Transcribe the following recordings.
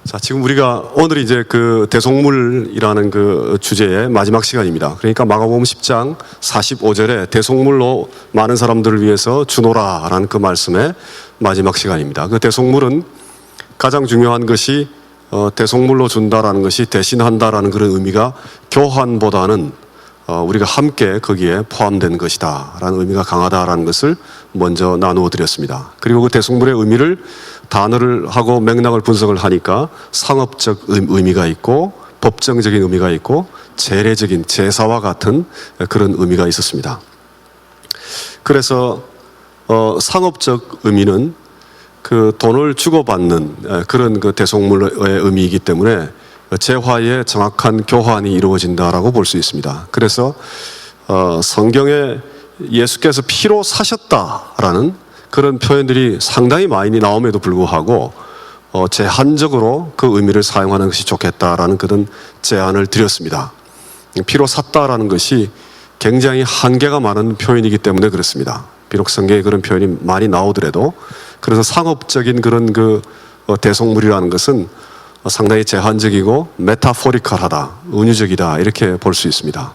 자, 지금 우리가 오늘 이제 그 대속물이라는 그 주제의 마지막 시간입니다. 그러니까 마가복음 10장 45절에 대속물로 많은 사람들을 위해서 주노라라는 그 말씀의 마지막 시간입니다. 그 대속물은 가장 중요한 것이 대속물로 준다라는 것이 대신한다라는 그런 의미가 교환보다는 우리가 함께 거기에 포함된 것이다 라는 의미가 강하다라는 것을 먼저 나누어 드렸습니다. 그리고 그 대속물의 의미를 단어를 하고 맥락을 분석을 하니까 상업적 의미가 있고 법정적인 의미가 있고 제례적인 제사와 같은 그런 의미가 있었습니다. 그래서 상업적 의미는 그 돈을 주고받는 그런 그 대속물의 의미이기 때문에 재화의 정확한 교환이 이루어진다라고 볼 수 있습니다. 그래서 성경에 예수께서 피로 사셨다라는 그런 표현들이 상당히 많이 나옴에도 불구하고 제한적으로 그 의미를 사용하는 것이 좋겠다라는 그런 제안을 드렸습니다. 피로 샀다라는 것이 굉장히 한계가 많은 표현이기 때문에 그렇습니다. 비록 성경에 그런 표현이 많이 나오더라도 그래서 상업적인 그런 그 대속물이라는 것은 상당히 제한적이고 메타포리컬하다, 은유적이다 이렇게 볼 수 있습니다.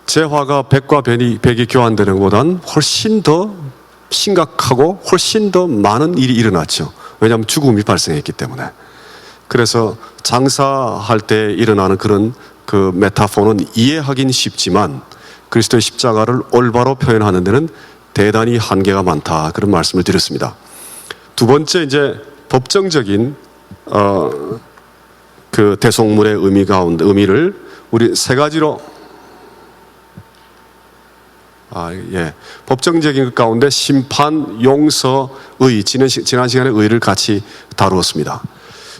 재화가 백과 백이 교환되는 것보다는 훨씬 더 심각하고 훨씬 더 많은 일이 일어났죠. 왜냐하면 죽음이 발생했기 때문에. 그래서 장사할 때 일어나는 그런 그 메타포는 이해하긴 쉽지만 그리스도의 십자가를 올바로 표현하는 데는 대단히 한계가 많다 그런 말씀을 드렸습니다. 두 번째 이제 법정적인 그 대속물의 의미를 우리 세 가지로 법정적인 것 가운데 심판, 용서, 의 지난 시간에 의를 같이 다루었습니다.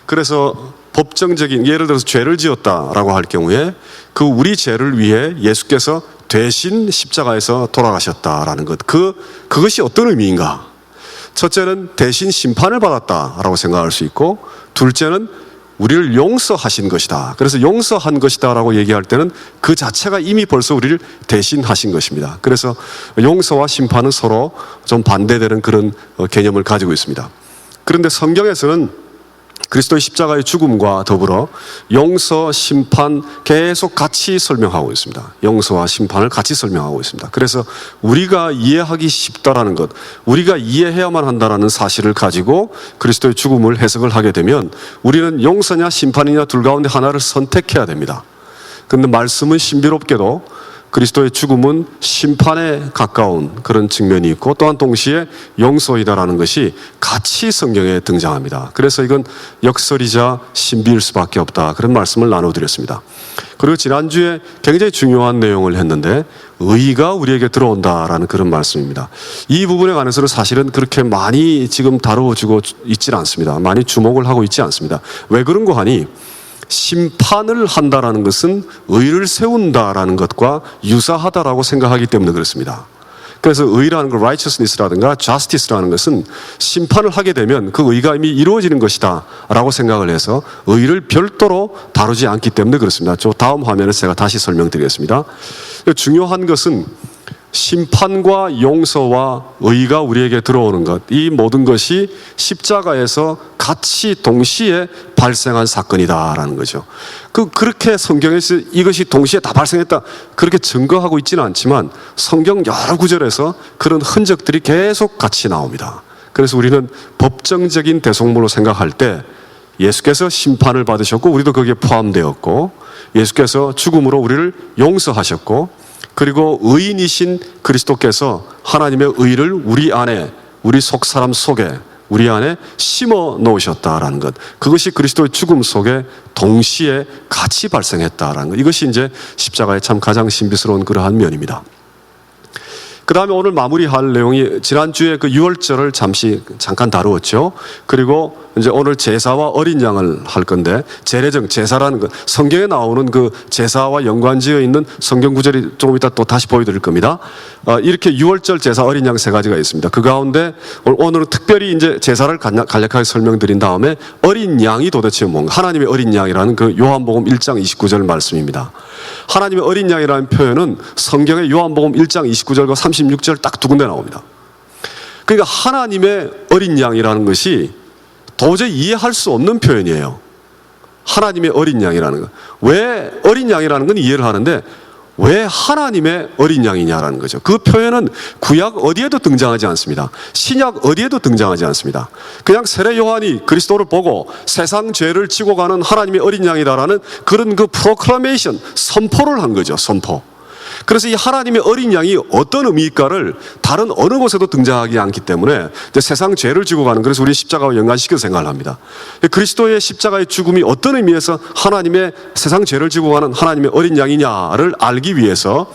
그래서 법정적인 예를 들어서 죄를 지었다라고 할 경우에 그 우리 죄를 위해 예수께서 대신 십자가에서 돌아가셨다라는 것 그것이 어떤 의미인가? 첫째는 대신 심판을 받았다라고 생각할 수 있고 둘째는 우리를 용서하신 것이다. 그래서 용서한 것이다라고 얘기할 때는 그 자체가 이미 벌써 우리를 대신하신 것입니다. 그래서 용서와 심판은 서로 좀 반대되는 그런 개념을 가지고 있습니다. 그런데 성경에서는 그리스도의 십자가의 죽음과 더불어 용서, 심판 계속 같이 설명하고 있습니다. 용서와 심판을 같이 설명하고 있습니다. 그래서 우리가 이해하기 쉽다라는 것, 우리가 이해해야만 한다라는 사실을 가지고 그리스도의 죽음을 해석을 하게 되면 우리는 용서냐 심판이냐 둘 가운데 하나를 선택해야 됩니다. 그런데 말씀은 신비롭게도 그리스도의 죽음은 심판에 가까운 그런 측면이 있고 또한 동시에 용서이다라는 것이 같이 성경에 등장합니다. 그래서 이건 역설이자 신비일 수밖에 없다 그런 말씀을 나눠드렸습니다. 그리고 지난주에 굉장히 중요한 내용을 했는데 의가 우리에게 들어온다라는 그런 말씀입니다. 이 부분에 관해서는 사실은 그렇게 많이 지금 다루어지고 있지는 않습니다. 많이 주목을 하고 있지 않습니다. 왜 그런 거 하니 심판을 한다라는 것은 의를 세운다라는 것과 유사하다라고 생각하기 때문에 그렇습니다. 그래서 의라는 것, righteousness라든가 justice라는 것은 심판을 하게 되면 그 의가 이미 이루어지는 것이다 라고 생각을 해서 의를 별도로 다루지 않기 때문에 그렇습니다. 저 다음 화면에 제가 다시 설명드리겠습니다. 중요한 것은 심판과 용서와 의가 우리에게 들어오는 것, 이 모든 것이 십자가에서 같이 동시에 발생한 사건이다라는 거죠. 그렇게 성경에서 이것이 동시에 다 발생했다 그렇게 증거하고 있지는 않지만 성경 여러 구절에서 그런 흔적들이 계속 같이 나옵니다. 그래서 우리는 법정적인 대속물로 생각할 때 예수께서 심판을 받으셨고 우리도 거기에 포함되었고 예수께서 죽음으로 우리를 용서하셨고 그리고 의인이신 그리스도께서 하나님의 의를 우리 안에, 우리 속사람 속에, 우리 안에 심어 놓으셨다라는 것. 그것이 그리스도의 죽음 속에 동시에 같이 발생했다라는 것. 이것이 이제 십자가의 참 가장 신비스러운 그러한 면입니다. 그 다음에 오늘 마무리할 내용이 지난주에 그 유월절을 잠깐 다루었죠. 그리고 이제 오늘 제사와 어린 양을 할 건데 제례정, 제사라는 것, 성경에 나오는 그 제사와 연관지어 있는 성경 구절이 조금 이따 또 다시 보여드릴 겁니다. 이렇게 유월절 제사 어린 양 세 가지가 있습니다. 그 가운데 오늘은 특별히 이제 제사를 간략하게 설명드린 다음에 어린 양이 도대체 뭔가, 하나님의 어린 양이라는 그 요한복음 1장 29절 말씀입니다. 하나님의 어린 양이라는 표현은 성경의 요한복음 1장 29절과 36절 딱 두 군데 나옵니다. 그러니까 하나님의 어린 양이라는 것이 도저히 이해할 수 없는 표현이에요. 하나님의 어린 양이라는 거. 왜 어린 양이라는 건 이해를 하는데 왜 하나님의 어린 양이냐라는 거죠. 그 표현은 구약 어디에도 등장하지 않습니다. 신약 어디에도 등장하지 않습니다. 그냥 세례 요한이 그리스도를 보고 세상 죄를 지고 가는 하나님의 어린 양이다라는 그런 그 프로클라메이션, 선포를 한 거죠. 선포. 그래서 이 하나님의 어린 양이 어떤 의미일까를 다른 어느 곳에도 등장하지 않기 때문에 세상 죄를 지고 가는, 그래서 우리 십자가와 연관시켜서 생각을 합니다. 그리스도의 십자가의 죽음이 어떤 의미에서 하나님의 세상 죄를 지고 가는 하나님의 어린 양이냐를 알기 위해서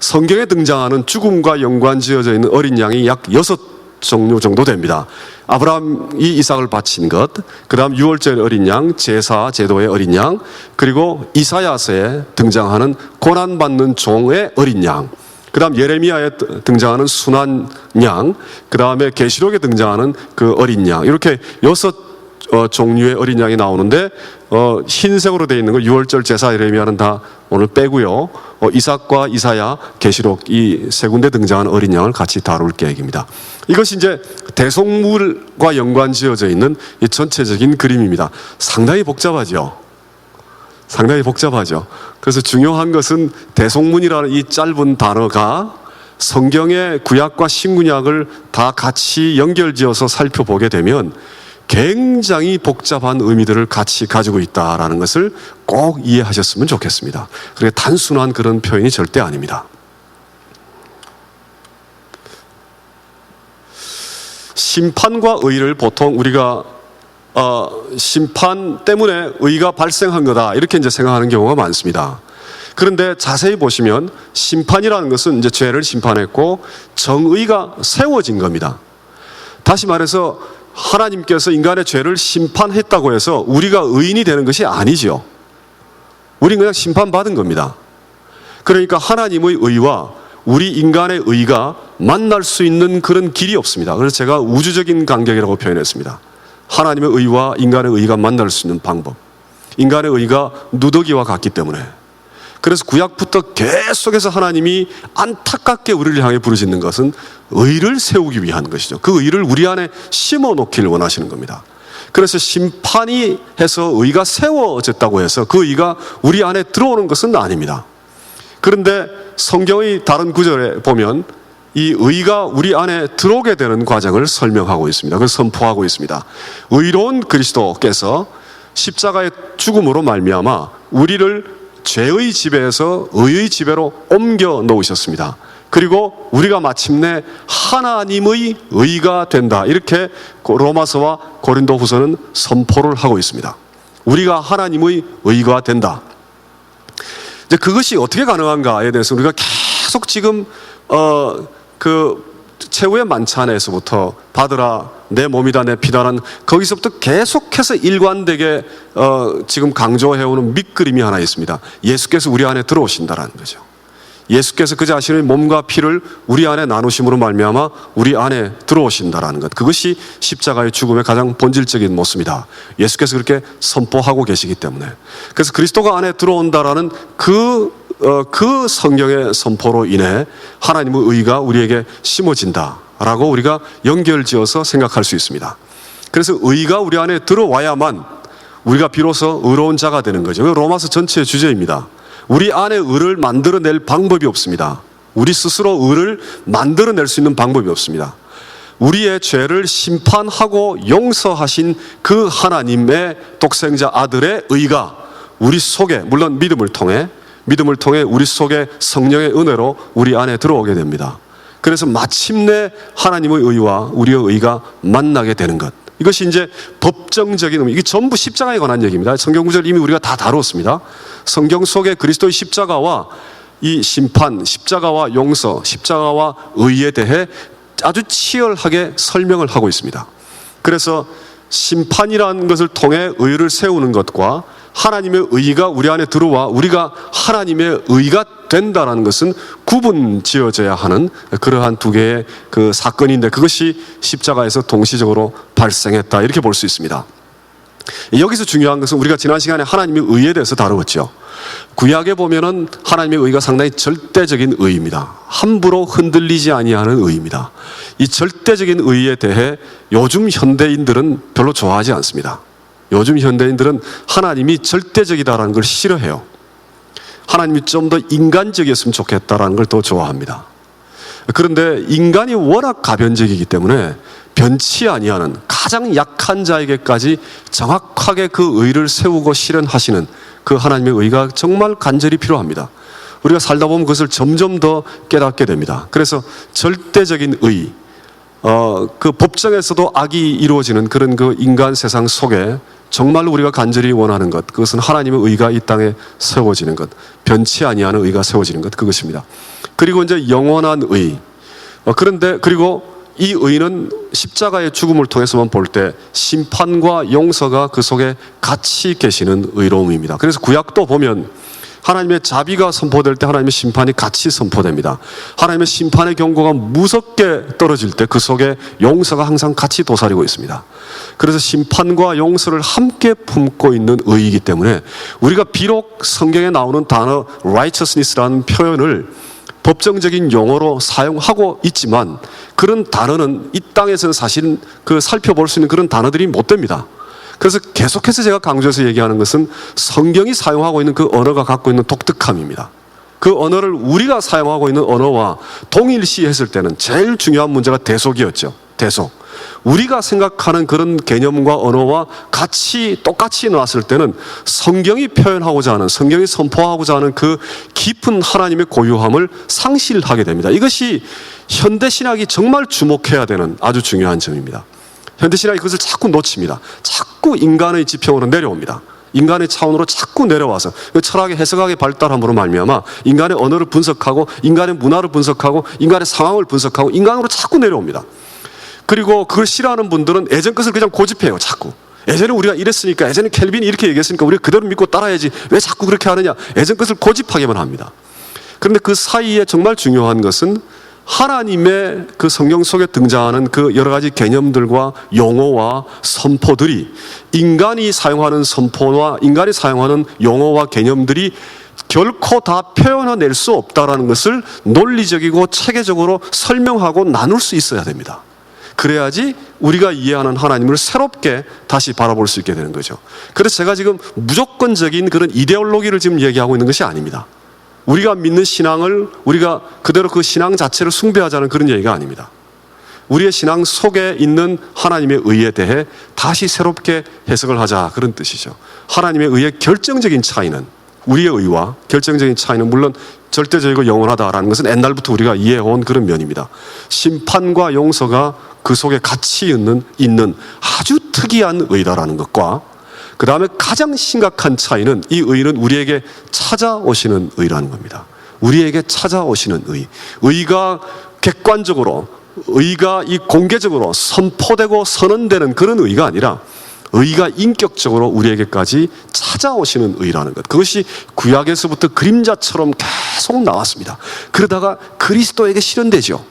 성경에 등장하는 죽음과 연관지어져 있는 어린 양이 약 6종류 정도 됩니다. 아브라함이 이삭을 바친 것, 그 다음 유월절 어린 양, 제사 제도의 어린 양, 그리고 이사야서에 등장하는 고난받는 종의 어린 양, 그 다음 예레미야에 등장하는 순한 양, 그 다음에 계시록에 등장하는 그 어린 양, 이렇게 6종류의 어린 양이 나오는데 흰색으로 되어 있는 거 유월절, 제사, 예레미야는 다 오늘 빼고요. 이삭과 이사야, 계시록 이 세 군데 등장하는 어린 양을 같이 다룰 계획입니다. 이것이 이제 대속물과 연관지어져 있는 이 전체적인 그림입니다. 상당히 복잡하죠. 상당히 복잡하죠. 그래서 중요한 것은 대속문이라는 이 짧은 단어가 성경의 구약과 신구약을 다 같이 연결지어서 살펴보게 되면 굉장히 복잡한 의미들을 같이 가지고 있다는 것을 꼭 이해하셨으면 좋겠습니다. 그게 단순한 그런 표현이 절대 아닙니다. 심판과 의를 보통 우리가 심판 때문에 의가 발생한 거다 이렇게 이제 생각하는 경우가 많습니다. 그런데 자세히 보시면 심판이라는 것은 이제 죄를 심판했고 정의가 세워진 겁니다. 다시 말해서 하나님께서 인간의 죄를 심판했다고 해서 우리가 의인이 되는 것이 아니죠. 우리는 그냥 심판받은 겁니다. 그러니까 하나님의 의와 우리 인간의 의가 만날 수 있는 그런 길이 없습니다. 그래서 제가 우주적인 간격이라고 표현했습니다. 하나님의 의와 인간의 의가 만날 수 있는 방법. 인간의 의가 누더기와 같기 때문에. 그래서 구약부터 계속해서 하나님이 안타깝게 우리를 향해 부르짖는 것은 의를 세우기 위한 것이죠. 그 의를 우리 안에 심어놓기를 원하시는 겁니다. 그래서 심판이 해서 의가 세워졌다고 해서 그 의가 우리 안에 들어오는 것은 아닙니다. 그런데 성경의 다른 구절에 보면 이 의가 우리 안에 들어오게 되는 과정을 설명하고 있습니다. 그래서 선포하고 있습니다. 의로운 그리스도께서 십자가의 죽음으로 말미암아 우리를 죄의 지배에서 의의 지배로 옮겨 놓으셨습니다. 그리고 우리가 마침내 하나님의 의가 된다. 이렇게 로마서와 고린도후서는 선포를 하고 있습니다. 우리가 하나님의 의가 된다. 이제 그것이 어떻게 가능한가에 대해서 우리가 계속 지금 그 최후의 만찬에서부터 받으라 내 몸이다 내 피다라는 거기서부터 계속해서 일관되게 지금 강조해오는 밑그림이 하나 있습니다. 예수께서 우리 안에 들어오신다라는 거죠. 예수께서 그 자신의 몸과 피를 우리 안에 나누심으로 말미암아 우리 안에 들어오신다라는 것, 그것이 십자가의 죽음의 가장 본질적인 모습이다. 예수께서 그렇게 선포하고 계시기 때문에. 그래서 그리스도가 안에 들어온다라는 그 성경의 선포로 인해 하나님의 의가 우리에게 심어진다라고 우리가 연결지어서 생각할 수 있습니다. 그래서 의가 우리 안에 들어와야만 우리가 비로소 의로운 자가 되는 거죠. 로마서 전체의 주제입니다. 우리 안에 의를 만들어낼 방법이 없습니다. 우리 스스로 의를 만들어낼 수 있는 방법이 없습니다. 우리의 죄를 심판하고 용서하신 그 하나님의 독생자 아들의 의가 우리 속에, 물론 믿음을 통해 우리 속에 성령의 은혜로 우리 안에 들어오게 됩니다. 그래서 마침내 하나님의 의와 우리의 의가 만나게 되는 것, 이것이 이제 법정적인 의미, 이게 전부 십자가에 관한 얘기입니다. 성경 구절 이미 우리가 다 다루었습니다. 성경 속에 그리스도의 십자가와 이 심판, 십자가와 용서, 십자가와 의에 대해 아주 치열하게 설명을 하고 있습니다. 그래서 심판이라는 것을 통해 의를 세우는 것과 하나님의 의가 우리 안에 들어와 우리가 하나님의 의가 된다는 것은 구분 지어져야 하는 그러한 두 개의 그 사건인데, 그것이 십자가에서 동시적으로 발생했다 이렇게 볼 수 있습니다. 여기서 중요한 것은 우리가 지난 시간에 하나님의 의에 대해서 다루었죠. 구약에 보면은 하나님의 의가 상당히 절대적인 의입니다. 함부로 흔들리지 아니하는 의입니다. 이 절대적인 의에 대해 요즘 현대인들은 별로 좋아하지 않습니다. 요즘 현대인들은 하나님이 절대적이다라는 걸 싫어해요. 하나님이 좀 더 인간적이었으면 좋겠다라는 걸 더 좋아합니다. 그런데 인간이 워낙 가변적이기 때문에 변치 아니하는 가장 약한 자에게까지 정확하게 그 의를 세우고 실현하시는 그 하나님의 의가 정말 간절히 필요합니다. 우리가 살다 보면 그것을 점점 더 깨닫게 됩니다. 그래서 절대적인 의, 그 법정에서도 악이 이루어지는 그런 그 인간 세상 속에 정말로 우리가 간절히 원하는 것, 그것은 하나님의 의가 이 땅에 세워지는 것, 변치 아니하는 의가 세워지는 것, 그것입니다. 그리고 이제 영원한 의. 그런데 그리고 이 의는 십자가의 죽음을 통해서만 볼 때 심판과 용서가 그 속에 같이 계시는 의로움입니다. 그래서 구약도 보면 하나님의 자비가 선포될 때 하나님의 심판이 같이 선포됩니다. 하나님의 심판의 경고가 무섭게 떨어질 때 그 속에 용서가 항상 같이 도사리고 있습니다. 그래서 심판과 용서를 함께 품고 있는 의이기 때문에 우리가 비록 성경에 나오는 단어 righteousness라는 표현을 법정적인 용어로 사용하고 있지만 그런 단어는 이 땅에서는 사실 그 살펴볼 수 있는 그런 단어들이 못 됩니다. 그래서 계속해서 제가 강조해서 얘기하는 것은 성경이 사용하고 있는 그 언어가 갖고 있는 독특함입니다. 그 언어를 우리가 사용하고 있는 언어와 동일시했을 때는 제일 중요한 문제가 대속이었죠. 대속. 우리가 생각하는 그런 개념과 언어와 똑같이 놨을 때는 성경이 표현하고자 하는, 성경이 선포하고자 하는 그 깊은 하나님의 고유함을 상실하게 됩니다. 이것이 현대신학이 정말 주목해야 되는 아주 중요한 점입니다. 현대신학이 그것을 자꾸 놓칩니다. 자꾸 인간의 지평으로 내려옵니다. 인간의 차원으로 자꾸 내려와서 철학의 해석학의 발달함으로 말미암아 인간의 언어를 분석하고 인간의 문화를 분석하고 인간의 상황을 분석하고 인간으로 자꾸 내려옵니다. 그리고 그걸 싫어하는 분들은 예전 것을 그냥 고집해요. 자꾸 예전에 우리가 이랬으니까, 예전에 켈빈이 이렇게 얘기했으니까 우리가 그대로 믿고 따라야지, 왜 자꾸 그렇게 하느냐, 예전 것을 고집하게만 합니다. 그런데 그 사이에 정말 중요한 것은 하나님의 그 성경 속에 등장하는 그 여러 가지 개념들과 용어와 선포들이 인간이 사용하는 선포와 인간이 사용하는 용어와 개념들이 결코 다 표현해낼 수 없다는 것을 논리적이고 체계적으로 설명하고 나눌 수 있어야 됩니다. 그래야지 우리가 이해하는 하나님을 새롭게 다시 바라볼 수 있게 되는 거죠. 그래서 제가 지금 무조건적인 그런 이데올로기를 지금 얘기하고 있는 것이 아닙니다. 우리가 믿는 신앙을 우리가 그대로 그 신앙 자체를 숭배하자는 그런 얘기가 아닙니다. 우리의 신앙 속에 있는 하나님의 의에 대해 다시 새롭게 해석을 하자, 그런 뜻이죠. 하나님의 의의 결정적인 차이는, 우리의 의와 결정적인 차이는 물론 절대적이고 영원하다라는 것은 옛날부터 우리가 이해해온 그런 면입니다. 심판과 용서가 그 속에 같이 있는 아주 특이한 의다라는 것과 그 다음에 가장 심각한 차이는 이 의는 우리에게 찾아오시는 의라는 겁니다. 우리에게 찾아오시는 의. 의가 객관적으로, 의가 이 공개적으로 선포되고 선언되는 그런 의가 아니라 의가 인격적으로 우리에게까지 찾아오시는 의라는 것. 그것이 구약에서부터 그림자처럼 계속 나왔습니다. 그러다가 그리스도에게 실현되죠.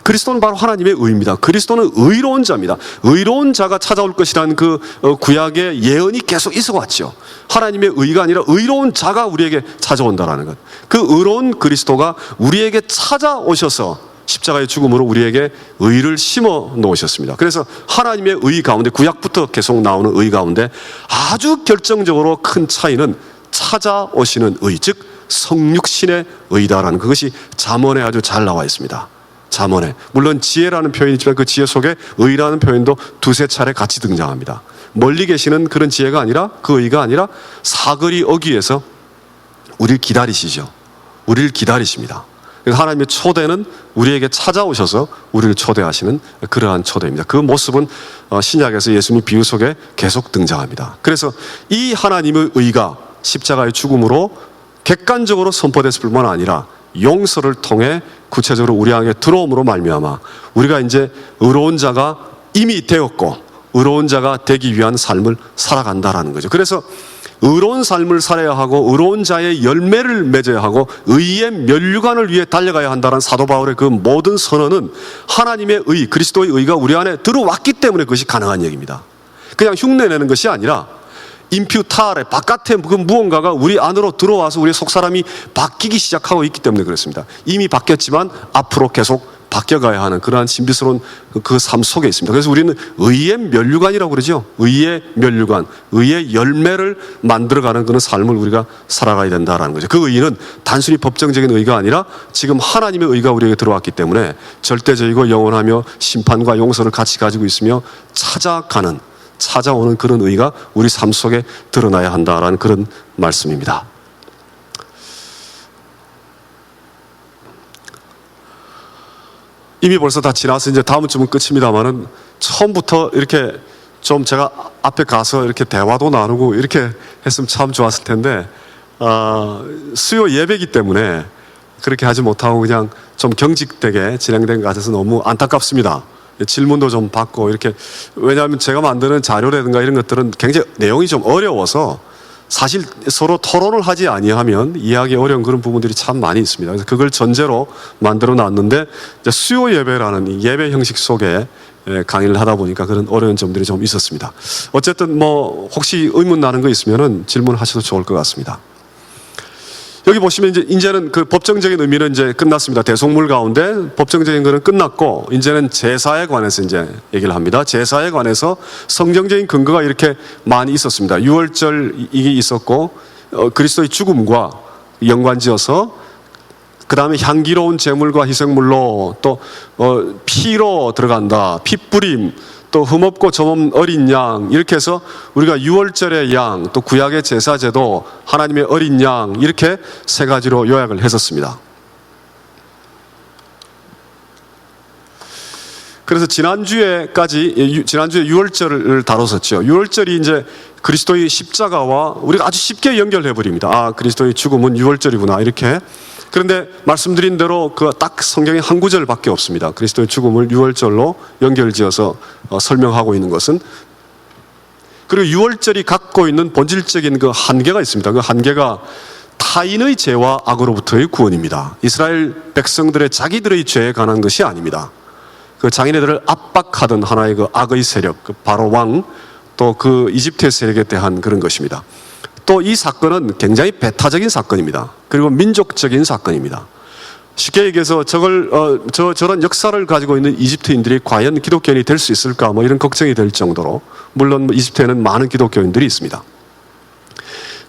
그리스도는 바로 하나님의 의입니다. 그리스도는 의로운 자입니다. 의로운 자가 찾아올 것이라는 그 구약의 예언이 계속 있어 왔죠. 하나님의 의가 아니라 의로운 자가 우리에게 찾아온다는 것. 그 의로운 그리스도가 우리에게 찾아오셔서 십자가의 죽음으로 우리에게 의를 심어 놓으셨습니다. 그래서 하나님의 의 가운데, 구약부터 계속 나오는 의 가운데 아주 결정적으로 큰 차이는 찾아오시는 의, 즉 성육신의 의다라는 그것이 잠언에 아주 잘 나와 있습니다. 잠언에. 물론 지혜라는 표현이 있지만 그 지혜 속에 의라는 표현도 두세 차례 같이 등장합니다. 멀리 계시는 그런 지혜가 아니라, 그 의가 아니라 사거리 어귀에서 우리를 기다리시죠. 우리를 기다리십니다. 그래서 하나님의 초대는 우리에게 찾아오셔서 우리를 초대하시는 그러한 초대입니다. 그 모습은 신약에서 예수님 비유 속에 계속 등장합니다. 그래서 이 하나님의 의가 십자가의 죽음으로 객관적으로 선포됐을 뿐만 아니라 용서를 통해 구체적으로 우리에게 들어옴으로 말미암아 우리가 이제 의로운 자가 이미 되었고 의로운 자가 되기 위한 삶을 살아간다라는 거죠. 그래서 의로운 삶을 살아야 하고 의로운 자의 열매를 맺어야 하고 의의 면류관을 위해 달려가야 한다는 사도 바울의 그 모든 선언은 하나님의 의, 그리스도의 의가 우리 안에 들어왔기 때문에 그것이 가능한 얘기입니다. 그냥 흉내내는 것이 아니라 임퓨타레, 바깥에 그 무언가가 우리 안으로 들어와서 우리의 속사람이 바뀌기 시작하고 있기 때문에 그렇습니다. 이미 바뀌었지만 앞으로 계속 바뀌어가야 하는 그러한 신비스러운 그 삶 속에 있습니다. 그래서 우리는 의의 면류관이라고 그러죠. 의의 면류관, 의의 열매를 만들어가는 그런 삶을 우리가 살아가야 된다는 거죠. 그 의는 단순히 법정적인 의가 아니라 지금 하나님의 의가 우리에게 들어왔기 때문에 절대적이고 영원하며 심판과 용서를 같이 가지고 있으며 찾아오는 그런 의가 우리 삶 속에 드러나야 한다라는 그런 말씀입니다. 이미 벌써 다 지나서 이제 다음 주면 끝입니다만은 처음부터 이렇게 좀 제가 앞에 가서 이렇게 대화도 나누고 이렇게 했으면 참 좋았을 텐데 수요 예배이기 때문에 그렇게 하지 못하고 그냥 좀 경직되게 진행된 것 같아서 너무 안타깝습니다. 질문도 좀 받고 이렇게, 왜냐하면 제가 만드는 자료라든가 이런 것들은 굉장히 내용이 좀 어려워서 사실 서로 토론을 하지 아니하면 이해하기 어려운 그런 부분들이 참 많이 있습니다. 그래서 그걸 전제로 만들어 놨는데 수요 예배라는 이 예배 형식 속에 강의를 하다 보니까 그런 어려운 점들이 좀 있었습니다. 어쨌든 뭐 혹시 의문 나는 거 있으면은 질문하셔도 좋을 것 같습니다. 여기 보시면 이제는 그 법정적인 의미는 이제 끝났습니다. 대속물 가운데 법정적인 거는 끝났고 이제는 제사에 관해서 이제 얘기를 합니다. 제사에 관해서 성경적인 근거가 이렇게 많이 있었습니다. 유월절 이게 있었고 그리스도의 죽음과 연관지어서 그 다음에 향기로운 제물과 희생물로 또 피로 들어간다. 핏부림, 또 흠없고 점없는 어린 양, 이렇게 해서 우리가 유월절의 양, 또 구약의 제사제도, 하나님의 어린 양, 이렇게 세 가지로 요약을 했었습니다. 그래서 지난주에 유월절을 다뤘었죠. 유월절이 이제 그리스도의 십자가와 우리가 아주 쉽게 연결해 버립니다. 그리스도의 죽음은 유월절이구나, 이렇게. 그런데 말씀드린 대로 그 딱 성경에 한 구절밖에 없습니다. 그리스도의 죽음을 유월절로 연결지어서 설명하고 있는 것은. 그리고 유월절이 갖고 있는 본질적인 그 한계가 있습니다. 그 한계가 타인의 죄와 악으로부터의 구원입니다. 이스라엘 백성들의 자기들의 죄에 관한 것이 아닙니다. 그 자기네들을 압박하던 하나의 그 악의 세력, 그 바로 왕, 또 그 이집트의 세력에 대한 그런 것입니다. 또 이 사건은 굉장히 배타적인 사건입니다. 그리고 민족적인 사건입니다. 쉽게 얘기해서 저런 역사를 가지고 있는 이집트인들이 과연 기독교인이 될 수 있을까, 뭐 이런 걱정이 될 정도로, 물론 이집트에는 많은 기독교인들이 있습니다.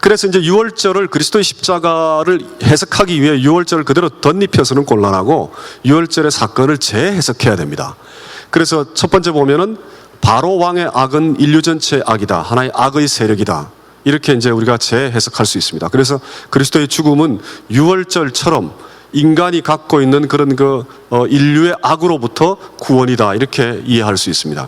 그래서 이제 유월절을, 그리스도의 십자가를 해석하기 위해 유월절을 그대로 덧입혀서는 곤란하고 유월절의 사건을 재해석해야 됩니다. 그래서 첫 번째 보면은 바로 왕의 악은 인류 전체의 악이다. 하나의 악의 세력이다. 이렇게 이제 우리가 재해석할 수 있습니다. 그래서 그리스도의 죽음은 유월절처럼 인간이 갖고 있는 그런 인류의 악으로부터 구원이다. 이렇게 이해할 수 있습니다.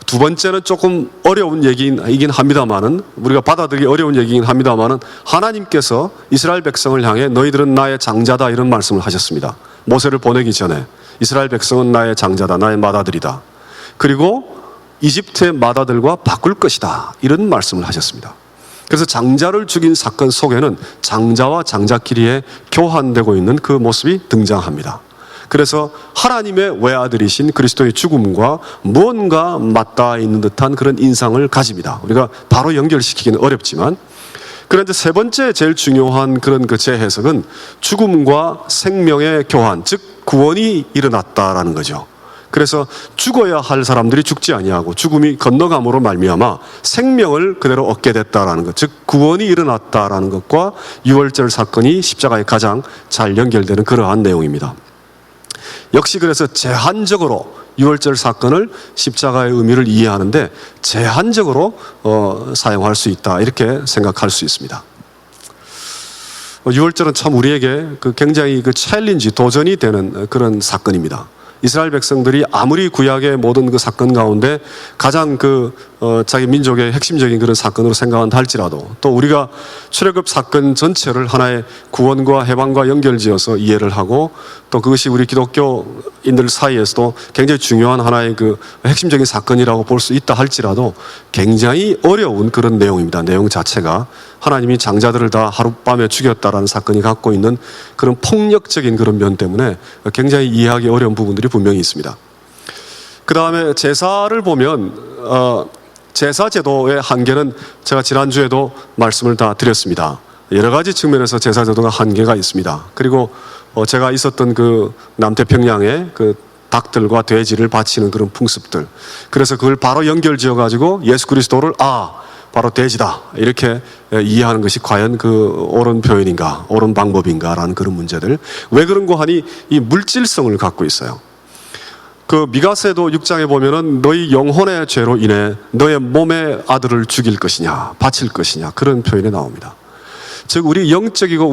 두 번째는 조금 어려운 얘기이긴 합니다만은, 우리가 받아들이기 어려운 얘기이긴 합니다만은, 하나님께서 이스라엘 백성을 향해 너희들은 나의 장자다, 이런 말씀을 하셨습니다. 모세를 보내기 전에 이스라엘 백성은 나의 장자다, 나의 맏아들이다. 그리고 이집트의 맏아들과 바꿀 것이다, 이런 말씀을 하셨습니다. 그래서 장자를 죽인 사건 속에는 장자와 장자끼리의 교환되고 있는 그 모습이 등장합니다. 그래서 하나님의 외아들이신 그리스도의 죽음과 무언가 맞닿아 있는 듯한 그런 인상을 가집니다. 우리가 바로 연결시키기는 어렵지만, 그런데 세 번째 제일 중요한 그런 그 재해석은 죽음과 생명의 교환, 즉 구원이 일어났다라는 거죠. 그래서 죽어야 할 사람들이 죽지 아니하고 죽음이 건너감으로 말미암아 생명을 그대로 얻게 됐다라는 것, 즉 구원이 일어났다라는 것과 유월절 사건이 십자가에 가장 잘 연결되는 그러한 내용입니다. 역시 그래서 제한적으로 유월절 사건을 십자가의 의미를 이해하는데 제한적으로 사용할 수 있다, 이렇게 생각할 수 있습니다. 유월절은 참 우리에게 굉장히 챌린지, 도전이 되는 그런 사건입니다. 이스라엘 백성들이 아무리 구약의 모든 그 사건 가운데 가장 자기 민족의 핵심적인 그런 사건으로 생각한다 할지라도, 또 우리가 출애굽 사건 전체를 하나의 구원과 해방과 연결지어서 이해를 하고, 또 그것이 우리 기독교인들 사이에서도 굉장히 중요한 하나의 핵심적인 사건이라고 볼 수 있다 할지라도 굉장히 어려운 그런 내용입니다. 내용 자체가 하나님이 장자들을 다 하룻밤에 죽였다라는 사건이 갖고 있는 그런 폭력적인 그런 면 때문에 굉장히 이해하기 어려운 부분들이 분명히 있습니다. 그 다음에 제사를 보면 제사 제도의 한계는 제가 지난주에도 말씀을 다 드렸습니다. 여러 가지 측면에서 제사 제도가 한계가 있습니다. 그리고 제가 있었던 그 남태평양의 그 닭들과 돼지를 바치는 그런 풍습들, 그래서 그걸 바로 연결 지어 가지고 예수 그리스도를 바로 돼지다 이렇게 이해하는 것이 과연 그 옳은 표현인가, 옳은 방법인가라는 그런 문제들. 왜 그런고 하니 이 물질성을 갖고 있어요. 그 미가서도 6장에 보면은 너희 영혼의 죄로 인해 너의 몸의 아들을 죽일 것이냐, 바칠 것이냐, 그런 표현이 나옵니다. 즉 우리 영적이고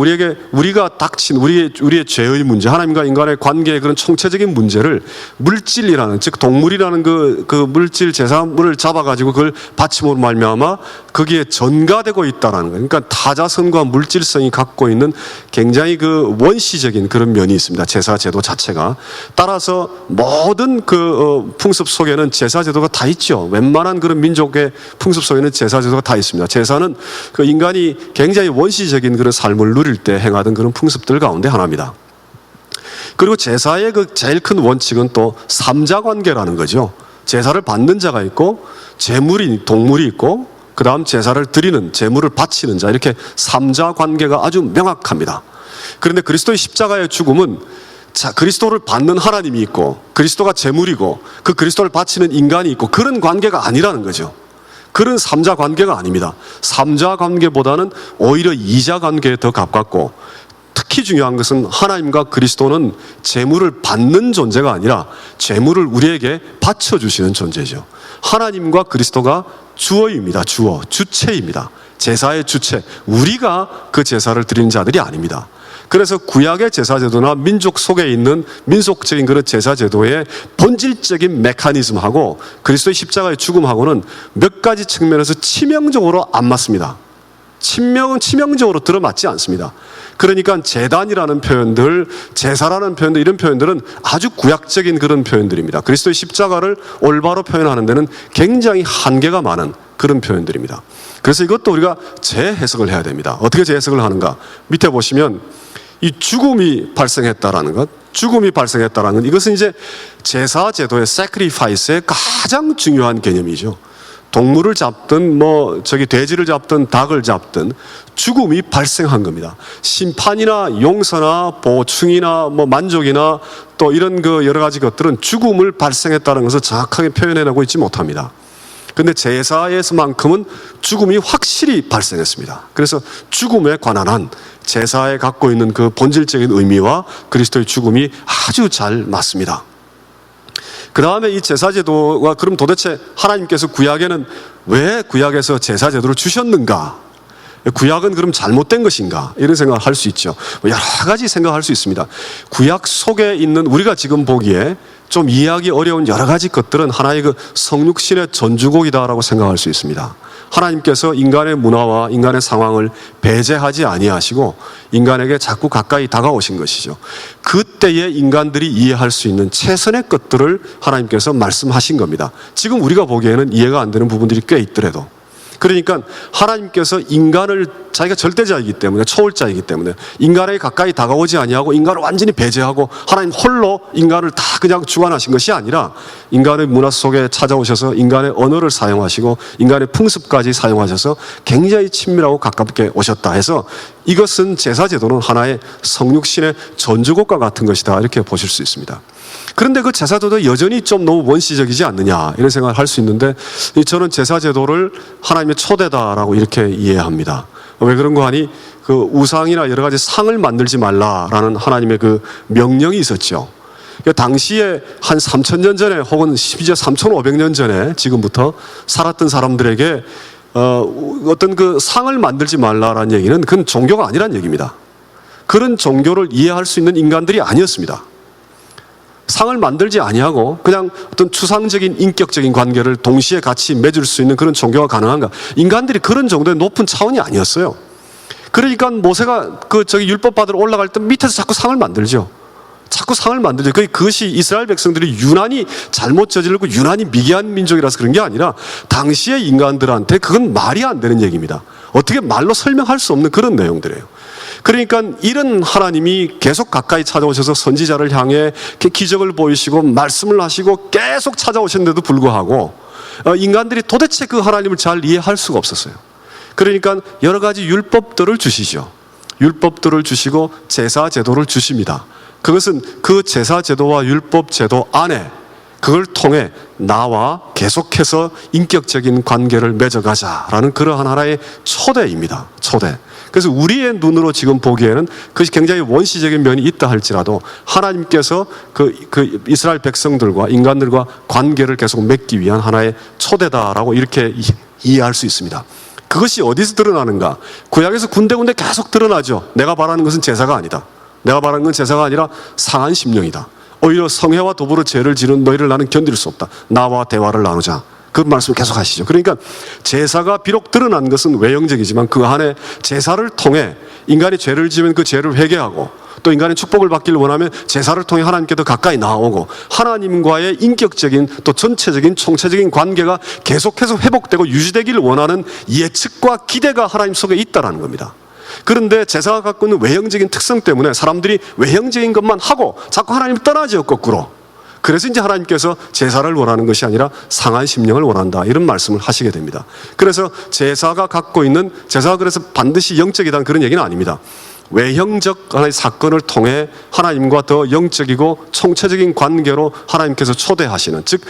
우리가 닥친 우리의 죄의 문제, 하나님과 인간의 관계의 그런 총체적인 문제를 물질이라는, 즉 동물이라는 그 물질 제사물을 잡아가지고 그걸 바침으로 말미암아 거기에 전가되고 있다라는 거예요. 그러니까 타자성과 물질성이 갖고 있는 굉장히 그 원시적인 그런 면이 있습니다. 제사 제도 자체가. 따라서 모든 그 풍습 속에는 제사 제도가 다 있죠. 웬만한 그런 민족의 풍습 속에는 제사 제도가 다 있습니다. 제사는 그 인간이 굉장히 원시적인 그런 삶을 누릴 때 행하던 그런 풍습들 가운데 하나입니다. 그리고 제사의 그 제일 큰 원칙은 또 삼자관계라는 거죠. 제사를 받는 자가 있고 동물이 있고 그 다음 제사를 드리는, 제물을 바치는 자, 이렇게 삼자관계가 아주 명확합니다. 그런데 그리스도의 십자가의 죽음은 그리스도를 받는 하나님이 있고 그리스도가 제물이고 그 그리스도를 바치는 인간이 있고 그런 관계가 아니라는 거죠. 그런 삼자 관계가 아닙니다. 삼자 관계보다는 오히려 이자 관계에 더 가깝고, 특히 중요한 것은 하나님과 그리스도는 제물을 받는 존재가 아니라 제물을 우리에게 바쳐주시는 존재죠. 하나님과 그리스도가 주어입니다. 주체입니다. 제사의 주체. 우리가 그 제사를 드리는 자들이 아닙니다. 그래서 구약의 제사제도나 민족 속에 있는 민속적인 그런 제사제도의 본질적인 메커니즘하고 그리스도의 십자가의 죽음하고는 몇 가지 측면에서 치명적으로 안 맞습니다. 치명적으로 들어맞지 않습니다. 그러니까 제단이라는 표현들, 제사라는 표현들, 이런 표현들은 아주 구약적인 그런 표현들입니다. 그리스도의 십자가를 올바로 표현하는 데는 굉장히 한계가 많은 그런 표현들입니다. 그래서 이것도 우리가 재해석을 해야 됩니다. 어떻게 재해석을 하는가? 밑에 보시면 이 죽음이 발생했다라는 것, 이것은 이제 제사 제도의 sacrifice의 가장 중요한 개념이죠. 동물을 잡든 돼지를 잡든 닭을 잡든 죽음이 발생한 겁니다. 심판이나 용서나 보충이나 만족이나 또 이런 그 여러 가지 것들은 죽음을 발생했다는 것을 정확하게 표현해내고 있지 못합니다. 그런데 제사에서만큼은 죽음이 확실히 발생했습니다. 그래서 죽음에 관한 한 제사에 갖고 있는 그 본질적인 의미와 그리스도의 죽음이 아주 잘 맞습니다. 그 다음에 이 제사제도가 그럼 도대체 하나님께서 구약에는 왜 구약에서 제사제도를 주셨는가? 구약은 그럼 잘못된 것인가? 이런 생각을 할 수 있죠. 여러 가지 생각할 수 있습니다. 구약 속에 있는 우리가 지금 보기에 좀 이해하기 어려운 여러 가지 것들은 하나의 그 성육신의 전주곡이다라고 생각할 수 있습니다. 하나님께서 인간의 문화와 인간의 상황을 배제하지 아니하시고 인간에게 자꾸 가까이 다가오신 것이죠. 그때의 인간들이 이해할 수 있는 최선의 것들을 하나님께서 말씀하신 겁니다. 지금 우리가 보기에는 이해가 안 되는 부분들이 꽤 있더라도. 그러니까 하나님께서 인간을, 자기가 절대자이기 때문에, 초월자이기 때문에 인간에게 가까이 다가오지 아니하고 인간을 완전히 배제하고 하나님 홀로 인간을 다 그냥 주관하신 것이 아니라 인간의 문화 속에 찾아오셔서 인간의 언어를 사용하시고 인간의 풍습까지 사용하셔서 굉장히 친밀하고 가깝게 오셨다 해서 이것은 제사제도는 하나의 성육신의 전주곡과 같은 것이다, 이렇게 보실 수 있습니다. 그런데 그 제사제도 여전히 좀 너무 원시적이지 않느냐, 이런 생각을 할 수 있는데, 저는 제사제도를 하나님의 초대다라고 이렇게 이해합니다. 왜 그런가 하니 그 우상이나 여러 가지 상을 만들지 말라라는 하나님의 그 명령이 있었죠. 당시에 한 3,000년 전에 혹은 심지어 3,500년 전에 지금부터 살았던 사람들에게 어떤 그 상을 만들지 말라라는 얘기는 그건 종교가 아니란 얘기입니다. 그런 종교를 이해할 수 있는 인간들이 아니었습니다. 상을 만들지 아니하고 그냥 어떤 추상적인 인격적인 관계를 동시에 같이 맺을 수 있는 그런 종교가 가능한가? 인간들이 그런 정도의 높은 차원이 아니었어요. 그러니까 모세가 율법 받으러 올라갈 때 밑에서 자꾸 상을 만들죠. 그것이 이스라엘 백성들이 유난히 잘못 저지르고 유난히 미개한 민족이라서 그런 게 아니라 당시의 인간들한테 그건 말이 안 되는 얘기입니다. 어떻게 말로 설명할 수 없는 그런 내용들이에요. 그러니까 이런 하나님이 계속 가까이 찾아오셔서 선지자를 향해 기적을 보이시고 말씀을 하시고 계속 찾아오셨는데도 불구하고 인간들이 도대체 그 하나님을 잘 이해할 수가 없었어요. 그러니까 여러 가지 율법들을 주시죠. 율법들을 주시고 제사 제도를 주십니다. 그것은 그 제사 제도와 율법 제도 안에 그걸 통해 나와 계속해서 인격적인 관계를 맺어가자라는 그러한 하나의 초대입니다. 초대. 그래서 우리의 눈으로 지금 보기에는 그것이 굉장히 원시적인 면이 있다 할지라도 하나님께서 그 이스라엘 백성들과 인간들과 관계를 계속 맺기 위한 하나의 초대다라고 이렇게 이해할 수 있습니다. 그것이 어디서 드러나는가? 구약에서 군데군데 계속 드러나죠. 내가 바라는 것은 제사가 아니다. 내가 바라는 건 제사가 아니라 상한 심령이다. 오히려 성회와 더불어 죄를 지는 너희를 나는 견딜 수 없다. 나와 대화를 나누자. 그 말씀을 계속 하시죠. 그러니까 제사가 비록 드러난 것은 외형적이지만 그 안에 제사를 통해 인간이 죄를 지으면 그 죄를 회개하고 또 인간이 축복을 받기를 원하면 제사를 통해 하나님께 더 가까이 나아오고 하나님과의 인격적인 또 전체적인 총체적인 관계가 계속해서 회복되고 유지되기를 원하는 예측과 기대가 하나님 속에 있다는 겁니다. 그런데 제사가 갖고 있는 외형적인 특성 때문에 사람들이 외형적인 것만 하고 자꾸 하나님을 떠나지요, 거꾸로. 그래서 이제 하나님께서 제사를 원하는 것이 아니라 상한 심령을 원한다, 이런 말씀을 하시게 됩니다. 그래서 제사가 갖고 있는, 제사가 그래서 반드시 영적이다는 그런 얘기는 아닙니다. 외형적 하나의 사건을 통해 하나님과 더 영적이고 총체적인 관계로 하나님께서 초대하시는, 즉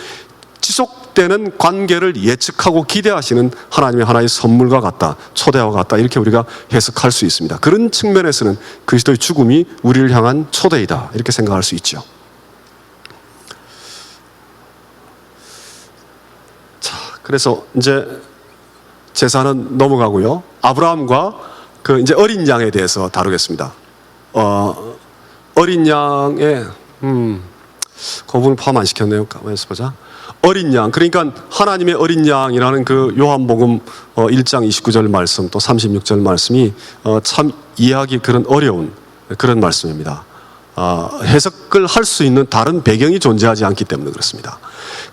지속되는 관계를 예측하고 기대하시는 하나님의 하나의 선물과 같다, 초대와 같다, 이렇게 우리가 해석할 수 있습니다. 그런 측면에서는 그리스도의 죽음이 우리를 향한 초대이다, 이렇게 생각할 수 있죠. 자, 그래서 이제 제사는 넘어가고요. 아브라함과 그 이제 어린 양에 대해서 다루겠습니다. 어린 양의 그 부분을 포함 안 시켰네요. 가만히 보자. 어린 양, 그러니까 하나님의 어린 양이라는 그 요한복음 1장 29절 말씀 또 36절 말씀이 참 이해하기 그런 어려운 그런 말씀입니다. 해석을 할 수 있는 다른 배경이 존재하지 않기 때문에 그렇습니다.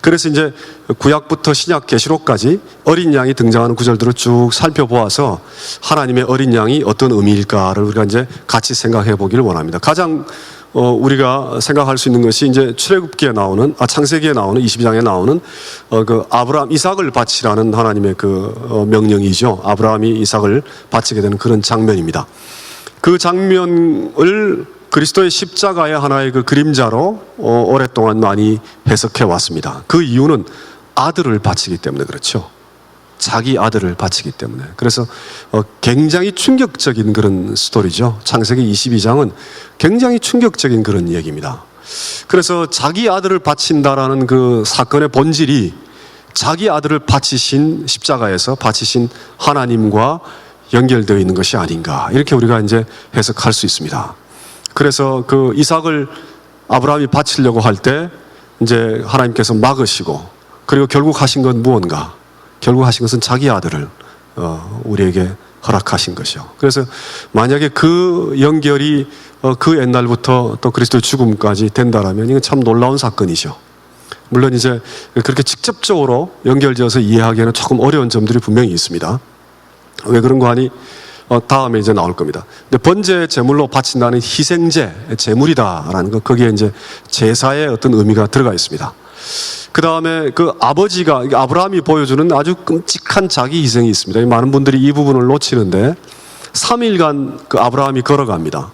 그래서 이제 구약부터 신약 계시록까지 어린 양이 등장하는 구절들을 쭉 살펴보아서 하나님의 어린 양이 어떤 의미일까를 우리가 이제 같이 생각해 보기를 원합니다. 가장 우리가 생각할 수 있는 것이 이제 출애굽기에 나오는, 창세기에 나오는 22장에 나오는 그 아브라함 이삭을 바치라는 하나님의 그 명령이죠. 아브라함이 이삭을 바치게 되는 그런 장면입니다. 그 장면을 그리스도의 십자가의 하나의 그 그림자로 오랫동안 많이 해석해 왔습니다. 그 이유는 아들을 바치기 때문에 그렇죠. 자기 아들을 바치기 때문에. 그래서 굉장히 충격적인 그런 스토리죠. 창세기 22장은 굉장히 충격적인 그런 얘기입니다. 그래서 자기 아들을 바친다라는 그 사건의 본질이 자기 아들을 바치신, 십자가에서 바치신 하나님과 연결되어 있는 것이 아닌가, 이렇게 우리가 이제 해석할 수 있습니다. 그래서 그 이삭을 아브라함이 바치려고 할 때 이제 하나님께서 막으시고, 그리고 결국 하신 건 무언가? 결국 하신 것은 자기 아들을 우리에게 허락하신 것이요. 그래서 만약에 그 연결이 그 옛날부터 또 그리스도의 죽음까지 된다라면 이건 참 놀라운 사건이죠. 물론 이제 그렇게 직접적으로 연결지어서 이해하기에는 조금 어려운 점들이 분명히 있습니다. 왜 그런 거 하니? 다음에 이제 나올 겁니다. 근데 번제 제물로 바친다는 희생제, 제물이다라는 것, 거기에 이제 제사의 어떤 의미가 들어가 있습니다. 그 다음에 그 아버지가, 아브라함이 보여주는 아주 끔찍한 자기 희생이 있습니다. 많은 분들이 이 부분을 놓치는데 3일간 그 아브라함이 걸어갑니다.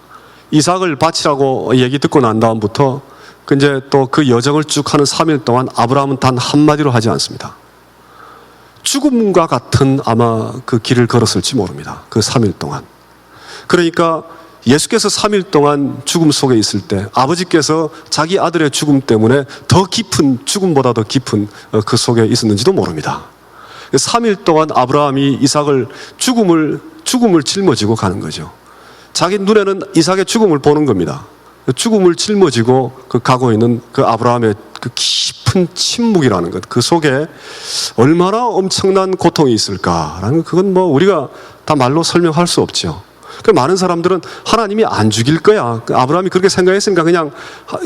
이삭을 바치라고 얘기 듣고 난 다음부터 이제 또 그 여정을 쭉 하는 3일 동안 아브라함은 단 한마디로 하지 않습니다. 죽음과 같은 아마 그 길을 걸었을지 모릅니다. 그 3일 동안. 그러니까 예수께서 3일 동안 죽음 속에 있을 때 아버지께서 자기 아들의 죽음 때문에 더 깊은, 죽음보다 더 깊은 그 속에 있었는지도 모릅니다. 3일 동안 아브라함이 이삭을 죽음을 짊어지고 가는 거죠. 자기 눈에는 이삭의 죽음을 보는 겁니다. 죽음을 짊어지고 그 가고 있는 그 아브라함의 그 깊은 침묵이라는 것, 그 속에 얼마나 엄청난 고통이 있을까라는, 그건 뭐 우리가 다 말로 설명할 수 없죠. 그 많은 사람들은 하나님이 안 죽일 거야, 아브라함이 그렇게 생각했으니까 그냥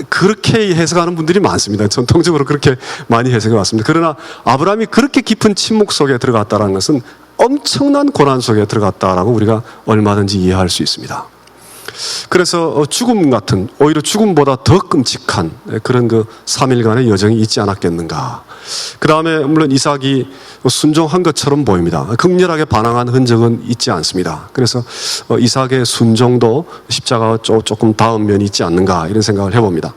그렇게 해석하는 분들이 많습니다. 전통적으로 그렇게 많이 해석해 왔습니다. 그러나 아브라함이 그렇게 깊은 침묵 속에 들어갔다는 것은 엄청난 고난 속에 들어갔다라고 우리가 얼마든지 이해할 수 있습니다. 그래서 죽음 같은, 오히려 죽음보다 더 끔찍한 그런 그 3일간의 여정이 있지 않았겠는가. 그 다음에 물론 이삭이 순종한 것처럼 보입니다. 극렬하게 반항한 흔적은 있지 않습니다. 그래서 이삭의 순종도 십자가와 조금 닿은 면이 있지 않는가, 이런 생각을 해봅니다.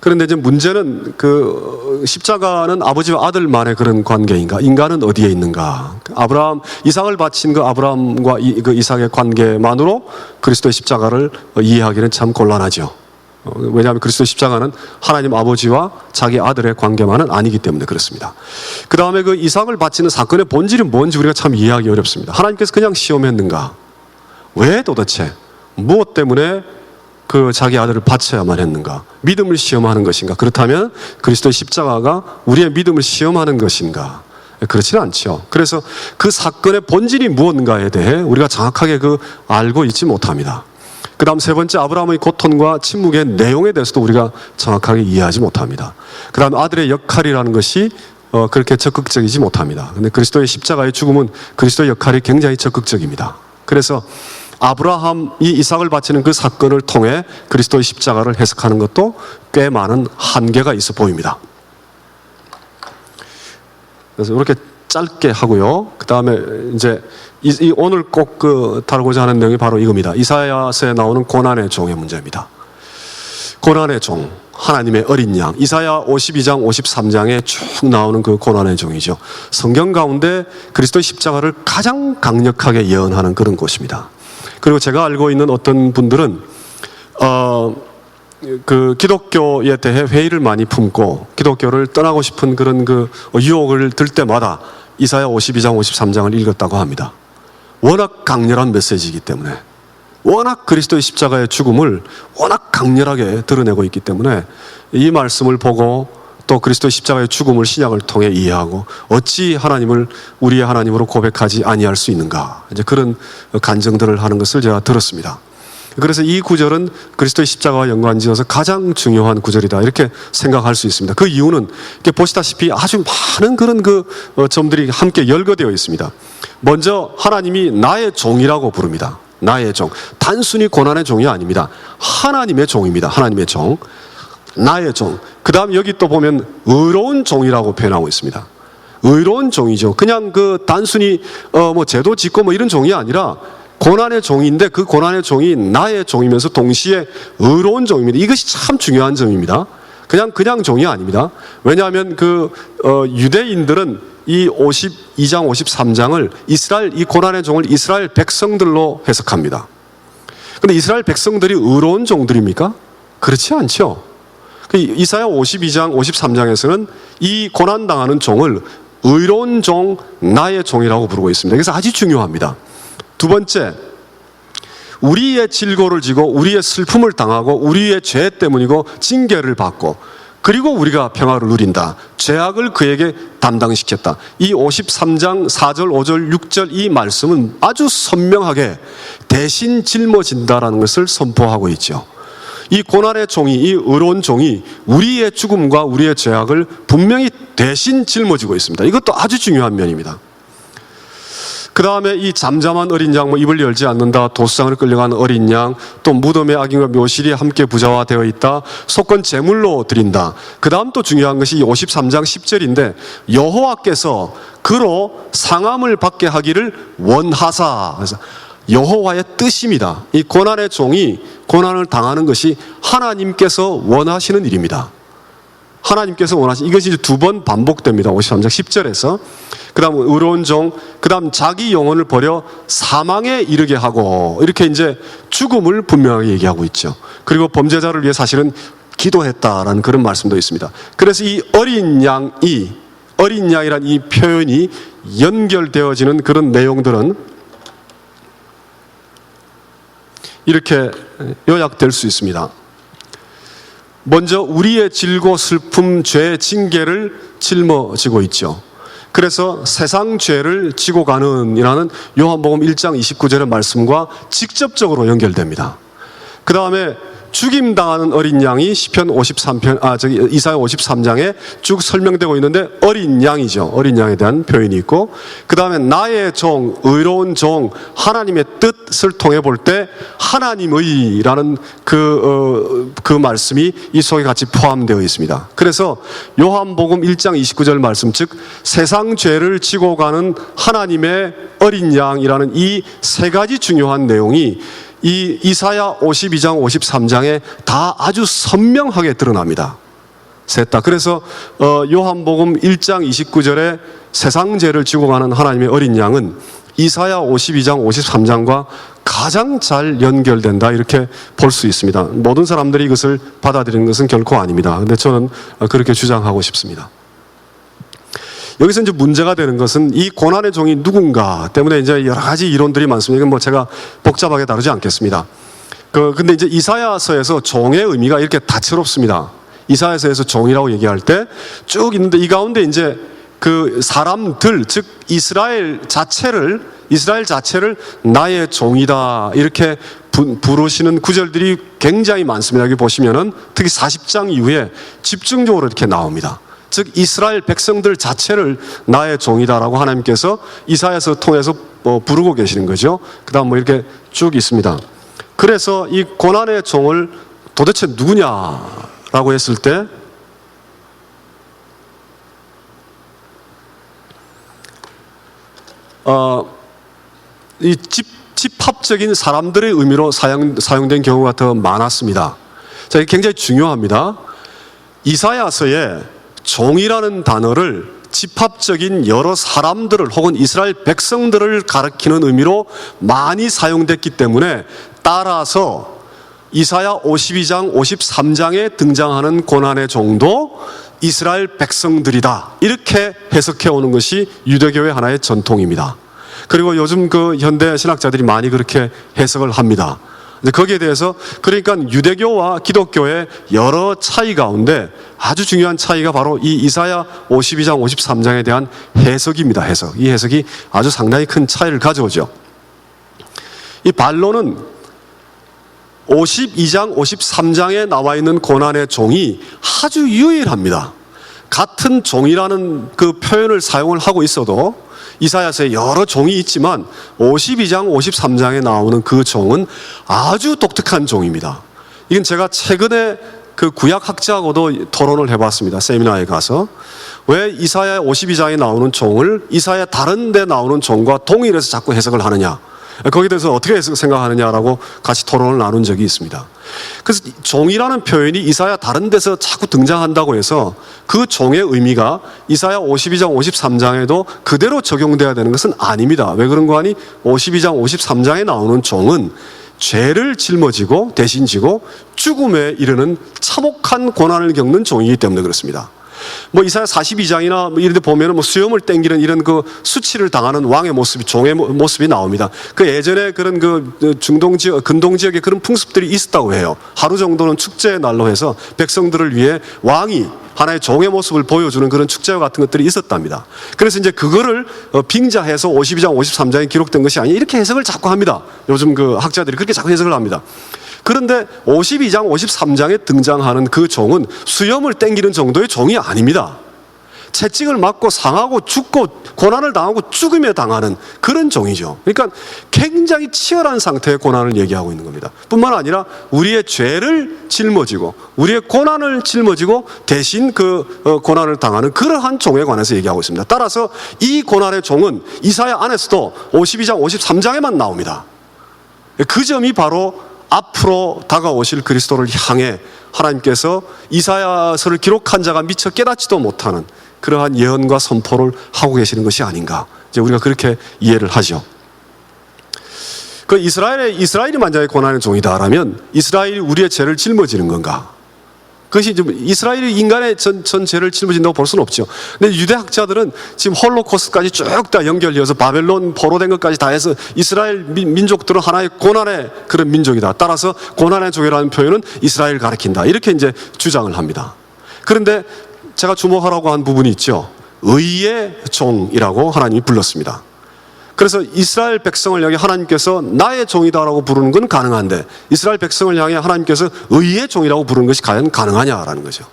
그런데 이제 문제는 그 십자가는 아버지와 아들만의 그런 관계인가? 인간은 어디에 있는가? 이삭을 바친 그 아브라함과 그 이삭의 관계만으로 그리스도의 십자가를 이해하기는 참 곤란하죠. 왜냐하면 그리스도의 십자가는 하나님 아버지와 자기 아들의 관계만은 아니기 때문에 그렇습니다. 그 다음에 그 이삭을 바치는 사건의 본질이 뭔지 우리가 참 이해하기 어렵습니다. 하나님께서 그냥 시험했는가? 왜 도대체? 무엇 때문에 그 자기 아들을 바쳐야만 했는가? 믿음을 시험하는 것인가? 그렇다면 그리스도의 십자가가 우리의 믿음을 시험하는 것인가? 그렇지는 않죠. 그래서 그 사건의 본질이 무엇인가에 대해 우리가 정확하게 알고 있지 못합니다. 그 다음 세 번째, 아브라함의 고통과 침묵의 내용에 대해서도 우리가 정확하게 이해하지 못합니다. 그 다음 아들의 역할이라는 것이 그렇게 적극적이지 못합니다. 그런데 그리스도의 십자가의 죽음은 그리스도의 역할이 굉장히 적극적입니다. 그래서 아브라함이 이삭을 바치는 그 사건을 통해 그리스도의 십자가를 해석하는 것도 꽤 많은 한계가 있어 보입니다. 그래서 이렇게 짧게 하고요. 그 다음에 이제 오늘 꼭 다루고자 하는 내용이 바로 이겁니다. 이사야서에 나오는 고난의 종의 문제입니다. 고난의 종, 하나님의 어린 양. 이사야 52장, 53장에 쭉 나오는 그 고난의 종이죠. 성경 가운데 그리스도의 십자가를 가장 강력하게 예언하는 그런 곳입니다. 그리고 제가 알고 있는 어떤 분들은 그 기독교에 대해 회의를 많이 품고 기독교를 떠나고 싶은 그런 그 유혹을 들 때마다 이사야 52장, 53장을 읽었다고 합니다. 워낙 강렬한 메시지이기 때문에, 워낙 그리스도의 십자가의 죽음을 워낙 강렬하게 드러내고 있기 때문에 이 말씀을 보고 또 그리스도의 십자가의 죽음을 신약을 통해 이해하고 어찌 하나님을 우리의 하나님으로 고백하지 아니할 수 있는가, 이제 그런 간증들을 하는 것을 제가 들었습니다. 그래서 이 구절은 그리스도의 십자가와 연관지어서 가장 중요한 구절이다, 이렇게 생각할 수 있습니다. 그 이유는 보시다시피 아주 많은 그런 점들이 함께 열거되어 있습니다. 먼저 하나님이 나의 종이라고 부릅니다. 나의 종. 단순히 고난의 종이 아닙니다. 하나님의 종입니다. 하나님의 종. 나의 종. 그 다음 여기 또 보면 의로운 종이라고 표현하고 있습니다. 의로운 종이죠. 그냥 단순히 제도 짓고 이런 종이 아니라 고난의 종인데 그 고난의 종이 나의 종이면서 동시에 의로운 종입니다. 이것이 참 중요한 점입니다. 그냥 종이 아닙니다. 왜냐하면 유대인들은 이 52장, 53장을 이 고난의 종을 이스라엘 백성들로 해석합니다. 그런데 이스라엘 백성들이 의로운 종들입니까? 그렇지 않죠. 이사야 52장, 53장에서는 이 고난당하는 종을 의로운 종, 나의 종이라고 부르고 있습니다. 그래서 아주 중요합니다. 두 번째, 우리의 질고를 지고 우리의 슬픔을 당하고 우리의 죄 때문이고 징계를 받고 그리고 우리가 평화를 누린다. 죄악을 그에게 담당시켰다. 이 53장 4절, 5절, 6절 이 말씀은 아주 선명하게 대신 짊어진다라는 것을 선포하고 있죠. 이 고난의 종이, 이 의로운 종이 우리의 죽음과 우리의 죄악을 분명히 대신 짊어지고 있습니다. 이것도 아주 중요한 면입니다. 그 다음에 이 잠잠한 어린 양, 입을 열지 않는다, 도수장을 끌려가는 어린 양, 또 무덤의 악인과 묘실이 함께 부자화되어 있다, 속건 제물로 드린다. 그 다음 또 중요한 것이 53장 10절인데 여호와께서 그로 상함을 받게 하기를 원하사. 그래서 여호와의 뜻입니다. 이 고난의 종이 고난을 당하는 것이 하나님께서 원하시는 일입니다. 하나님께서 원하시는, 이것이 이제 두 번 반복됩니다. 53장 10절에서. 그 다음 의로운 종, 그 다음 자기 영혼을 버려 사망에 이르게 하고, 이렇게 이제 죽음을 분명하게 얘기하고 있죠. 그리고 범죄자를 위해 사실은 기도했다라는 그런 말씀도 있습니다. 그래서 이 어린 양이란 이 표현이 연결되어지는 그런 내용들은 이렇게 요약될 수 있습니다. 먼저 우리의 질고 슬픔, 죄, 징계를 짊어지고 있죠. 그래서 세상 죄를 지고 가는 이라는 요한복음 1장 29절의 말씀과 직접적으로 연결됩니다. 그 다음에 죽임당하는 어린 양이 시편 53편, 이사야 53장에 쭉 설명되고 있는데 어린 양이죠. 어린 양에 대한 표현이 있고, 그 다음에 나의 종, 의로운 종, 하나님의 뜻을 통해 볼 때 하나님의라는 그 말씀이 이 속에 같이 포함되어 있습니다. 그래서 요한복음 1장 29절 말씀, 즉 세상 죄를 지고 가는 하나님의 어린 양이라는 이 세 가지 중요한 내용이 이 이사야 52장 53장에 다 아주 선명하게 드러납니다. 셋 다. 그래서 요한복음 1장 29절에 세상 죄를 지고 가는 하나님의 어린 양은 이사야 52장 53장과 가장 잘 연결된다, 이렇게 볼 수 있습니다. 모든 사람들이 이것을 받아들이는 것은 결코 아닙니다. 근데 저는 그렇게 주장하고 싶습니다. 여기서 이제 문제가 되는 것은 이 고난의 종이 누군가 때문에 이제 여러 가지 이론들이 많습니다. 이건 뭐 제가 복잡하게 다루지 않겠습니다. 근데 이제 이사야서에서 종의 의미가 이렇게 다채롭습니다. 이사야서에서 종이라고 얘기할 때 쭉 있는데 이 가운데 이제 그 사람들, 즉 이스라엘 자체를 나의 종이다, 이렇게 부르시는 구절들이 굉장히 많습니다. 여기 보시면은 특히 40장 이후에 집중적으로 이렇게 나옵니다. 즉 이스라엘 백성들 자체를 나의 종이다라고 하나님께서 이사야서 통해서 부르고 계시는 거죠. 그 다음 뭐 이렇게 쭉 있습니다. 그래서 이 고난의 종을 도대체 누구냐라고 했을 때 이 집합적인 사람들의 의미로 사용된 경우가 더 많았습니다. 자, 이게 굉장히 중요합니다. 이사야서에 종이라는 단어를 집합적인 여러 사람들을 혹은 이스라엘 백성들을 가리키는 의미로 많이 사용됐기 때문에, 따라서 이사야 52장 53장에 등장하는 고난의 종도 이스라엘 백성들이다, 이렇게 해석해 오는 것이 유대교의 하나의 전통입니다. 그리고 요즘 그 현대 신학자들이 많이 그렇게 해석을 합니다. 거기에 대해서, 그러니까 유대교와 기독교의 여러 차이 가운데 아주 중요한 차이가 바로 이 이사야 52장 53장에 대한 해석입니다. 해석. 이 해석이 아주 상당히 큰 차이를 가져오죠. 이 반론은 52장 53장에 나와 있는 고난의 종이 아주 유일합니다. 같은 종이라는 그 표현을 사용을 하고 있어도 이사야서에 여러 종이 있지만 52장 53장에 나오는 그 종은 아주 독특한 종입니다. 이건 제가 최근에 그 구약학자하고도 토론을 해봤습니다. 세미나에 가서. 왜 이사야 52장에 나오는 종을 이사야 다른 데 나오는 종과 동일해서 자꾸 해석을 하느냐, 거기에 대해서 어떻게 생각하느냐라고 같이 토론을 나눈 적이 있습니다. 그래서 종이라는 표현이 이사야 다른 데서 자꾸 등장한다고 해서 그 종의 의미가 이사야 52장 53장에도 그대로 적용돼야 되는 것은 아닙니다. 왜 그런가 하니 52장 53장에 나오는 종은 죄를 짊어지고 대신 지고 죽음에 이르는 참혹한 고난을 겪는 종이기 때문에 그렇습니다. 뭐 이사야 42장이나 이런 데 보면은 뭐 수염을 땡기는 이런 그 수치를 당하는 왕의 모습이, 종의 모습이 나옵니다. 그 예전에 그런 그 중동 지역, 근동 지역에 그런 풍습들이 있었다고 해요. 하루 정도는 축제의 날로 해서 백성들을 위해 왕이 하나의 종의 모습을 보여주는 그런 축제와 같은 것들이 있었답니다. 그래서 이제 그거를 빙자해서 52장 53장에 기록된 것이 아니냐, 이렇게 해석을 자꾸 합니다. 요즘 그 학자들이 그렇게 자꾸 해석을 합니다. 그런데 52장 53장에 등장하는 그 종은 수염을 땡기는 정도의 종이 아닙니다. 채찍을 맞고 상하고 죽고 고난을 당하고 죽음에 당하는 그런 종이죠. 그러니까 굉장히 치열한 상태의 고난을 얘기하고 있는 겁니다. 뿐만 아니라 우리의 죄를 짊어지고 우리의 고난을 짊어지고 대신 그 고난을 당하는 그러한 종에 관해서 얘기하고 있습니다. 따라서 이 고난의 종은 이사야 안에서도 52장 53장에만 나옵니다. 그 점이 바로 앞으로 다가오실 그리스도를 향해 하나님께서 이사야서를 기록한 자가 미처 깨닫지도 못하는 그러한 예언과 선포를 하고 계시는 것이 아닌가, 이제 우리가 그렇게 이해를 하죠. 그 이스라엘이 만약에 고난의 종이다라면 이스라엘이 우리의 죄를 짊어지는 건가? 그것이 좀 이스라엘이 인간의 전 죄를 짊어진다고 볼 수는 없죠. 근데 유대 학자들은 지금 홀로코스트까지 쭉 다 연결되어서 바벨론 포로된 것까지 다 해서 이스라엘 민족들은 하나의 고난의 그런 민족이다. 따라서 고난의 종이라는 표현은 이스라엘을 가리킨다, 이렇게 이제 주장을 합니다. 그런데 제가 주목하라고 한 부분이 있죠. 의의 종이라고 하나님이 불렀습니다. 그래서 이스라엘 백성을 향해 하나님께서 나의 종이다라고 부르는 건 가능한데 이스라엘 백성을 향해 하나님께서 의의 종이라고 부르는 것이 과연 가능하냐라는 거죠.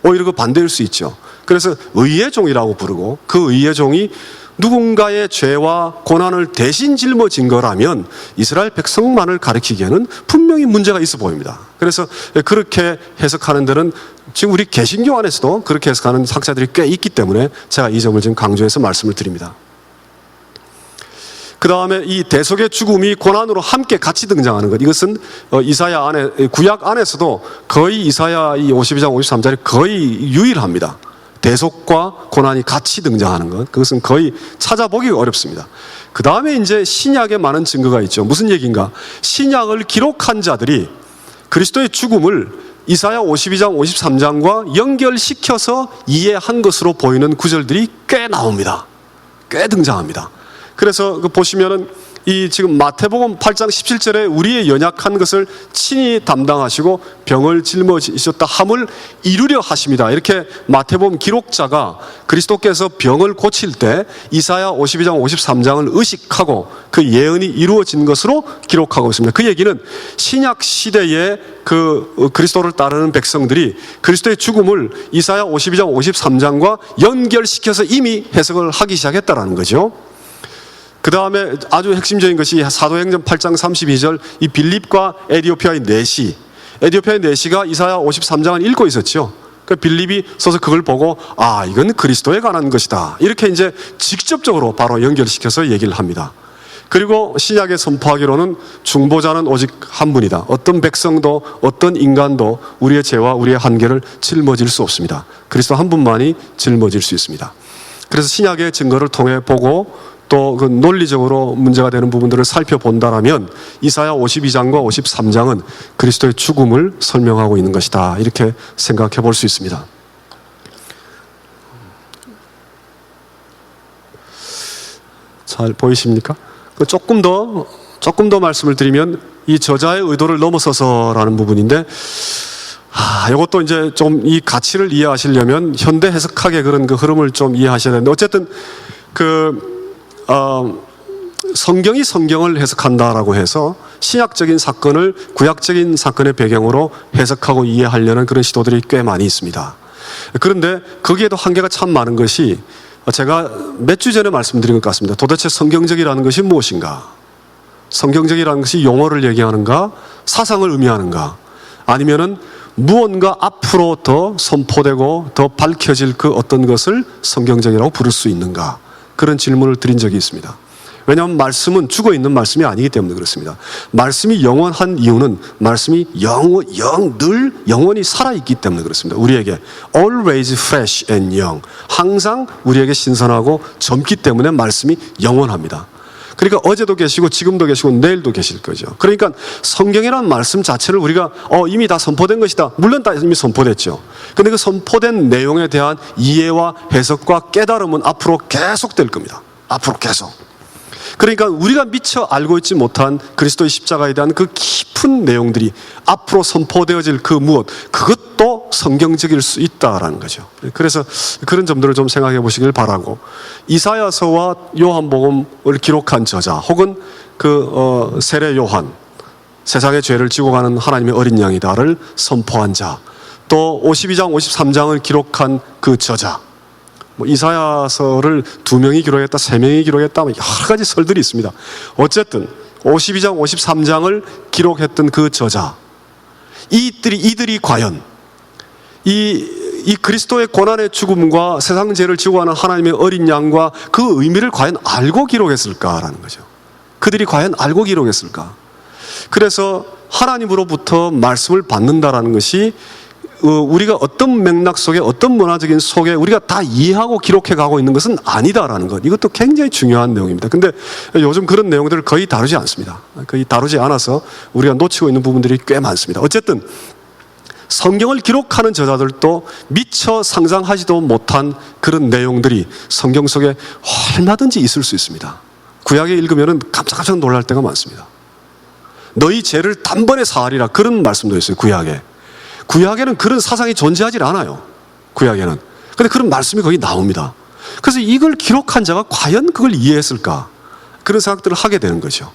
오히려 그 반대일 수 있죠. 그래서 의의 종이라고 부르고 그 의의 종이 누군가의 죄와 고난을 대신 짊어진 거라면 이스라엘 백성만을 가리키기에는 분명히 문제가 있어 보입니다. 그래서 그렇게 해석하는 데는 지금 우리 개신교 안에서도 그렇게 해석하는 학자들이 꽤 있기 때문에 제가 이 점을 지금 강조해서 말씀을 드립니다. 그 다음에 이 대속의 죽음이 고난으로 함께 같이 등장하는 것, 이것은 이사야 안에, 구약 안에서도 거의 이사야 이 52장 53절이 거의 유일합니다. 대속과 고난이 같이 등장하는 것, 그것은 거의 찾아보기가 어렵습니다. 그 다음에 이제 신약에 많은 증거가 있죠. 무슨 얘기인가? 신약을 기록한 자들이 그리스도의 죽음을 이사야 52장 53장과 연결시켜서 이해한 것으로 보이는 구절들이 꽤 나옵니다. 꽤 등장합니다. 그래서 보시면은 이 지금 마태복음 8장 17절에 우리의 연약한 것을 친히 담당하시고 병을 짊어지셨다 함을 이루려 하십니다. 이렇게 마태복음 기록자가 그리스도께서 병을 고칠 때 이사야 52장 53장을 의식하고 그 예언이 이루어진 것으로 기록하고 있습니다. 그 얘기는 신약 시대에 그 그리스도를 따르는 백성들이 그리스도의 죽음을 이사야 52장 53장과 연결시켜서 이미 해석을 하기 시작했다는 거죠. 그 다음에 아주 핵심적인 것이 사도행전 8장 32절 이 빌립과 에디오피아의 내시, 에디오피아의 내시가 이사야 53장을 읽고 있었죠. 그 빌립이 서서 그걸 보고 아, 이건 그리스도에 관한 것이다, 이렇게 이제 직접적으로 바로 연결시켜서 얘기를 합니다. 그리고 신약에 선포하기로는 중보자는 오직 한 분이다. 어떤 백성도 어떤 인간도 우리의 죄와 우리의 한계를 짊어질 수 없습니다. 그리스도 한 분만이 짊어질 수 있습니다. 그래서 신약의 증거를 통해 보고 또 그 논리적으로 문제가 되는 부분들을 살펴본다라면 이사야 52장과 53장은 그리스도의 죽음을 설명하고 있는 것이다, 이렇게 생각해 볼 수 있습니다. 잘 보이십니까? 조금 더 말씀을 드리면 이 저자의 의도를 넘어서서라는 부분인데, 이것도 이제 좀 이 가치를 이해하시려면 현대 해석학의 그런 그 흐름을 좀 이해하셔야 되는데, 어쨌든 성경이 성경을 해석한다라고 해서 신약적인 사건을 구약적인 사건의 배경으로 해석하고 이해하려는 그런 시도들이 꽤 많이 있습니다. 그런데 거기에도 한계가 참 많은 것이, 제가 몇 주 전에 말씀드린 것 같습니다. 도대체 성경적이라는 것이 무엇인가? 성경적이라는 것이 용어를 얘기하는가? 사상을 의미하는가? 아니면은 무언가 앞으로 더 선포되고 더 밝혀질 그 어떤 것을 성경적이라고 부를 수 있는가? 그런 질문을 드린 적이 있습니다. 왜냐하면 말씀은 죽어있는 말씀이 아니기 때문에 그렇습니다. 말씀이 영원한 이유는 말씀이 늘 영원히 살아있기 때문에 그렇습니다. 우리에게 always fresh and young, 항상 우리에게 신선하고 젊기 때문에 말씀이 영원합니다. 그러니까 어제도 계시고 지금도 계시고 내일도 계실 거죠. 그러니까 성경이라는 말씀 자체를 우리가 이미 다 선포된 것이다, 물론 다 이미 선포됐죠. 그런데 그 선포된 내용에 대한 이해와 해석과 깨달음은 앞으로 계속 될 겁니다. 앞으로 계속. 그러니까 우리가 미처 알고 있지 못한 그리스도의 십자가에 대한 그 깊은 내용들이 앞으로 선포되어질 그 무엇, 그것도 성경적일 수 있다라는 거죠. 그래서 그런 점들을 좀 생각해 보시길 바라고, 이사야서와 요한복음을 기록한 저자 혹은 세례 요한, 세상의 죄를 지고 가는 하나님의 어린 양이다를 선포한 자, 또 52장 53장을 기록한 그 저자, 이사야서를 2명이 기록했다, 3명이 기록했다, 여러 가지 설들이 있습니다. 어쨌든 52장 53장을 기록했던 그 저자, 이들이 과연 이 그리스도의 고난의 죽음과 세상 죄를 지고 가는 하나님의 어린 양과 그 의미를 과연 알고 기록했을까라는 거죠. 그들이 과연 알고 기록했을까? 그래서 하나님으로부터 말씀을 받는다라는 것이 우리가 어떤 맥락 속에, 어떤 문화적인 속에 우리가 다 이해하고 기록해 가고 있는 것은 아니다라는 것, 이것도 굉장히 중요한 내용입니다. 근데 요즘 그런 내용들을 거의 다루지 않습니다. 거의 다루지 않아서 우리가 놓치고 있는 부분들이 꽤 많습니다. 어쨌든 성경을 기록하는 저자들도 미처 상상하지도 못한 그런 내용들이 성경 속에 얼마든지 있을 수 있습니다. 구약에 읽으면 깜짝깜짝 놀랄 때가 많습니다. 너희 죄를 단번에 사하리라, 그런 말씀도 있어요. 구약에는 그런 사상이 존재하지 않아요. 구약에는. 그런데 그런 말씀이 거기 나옵니다. 그래서 이걸 기록한 자가 과연 그걸 이해했을까? 그런 생각들을 하게 되는 거죠.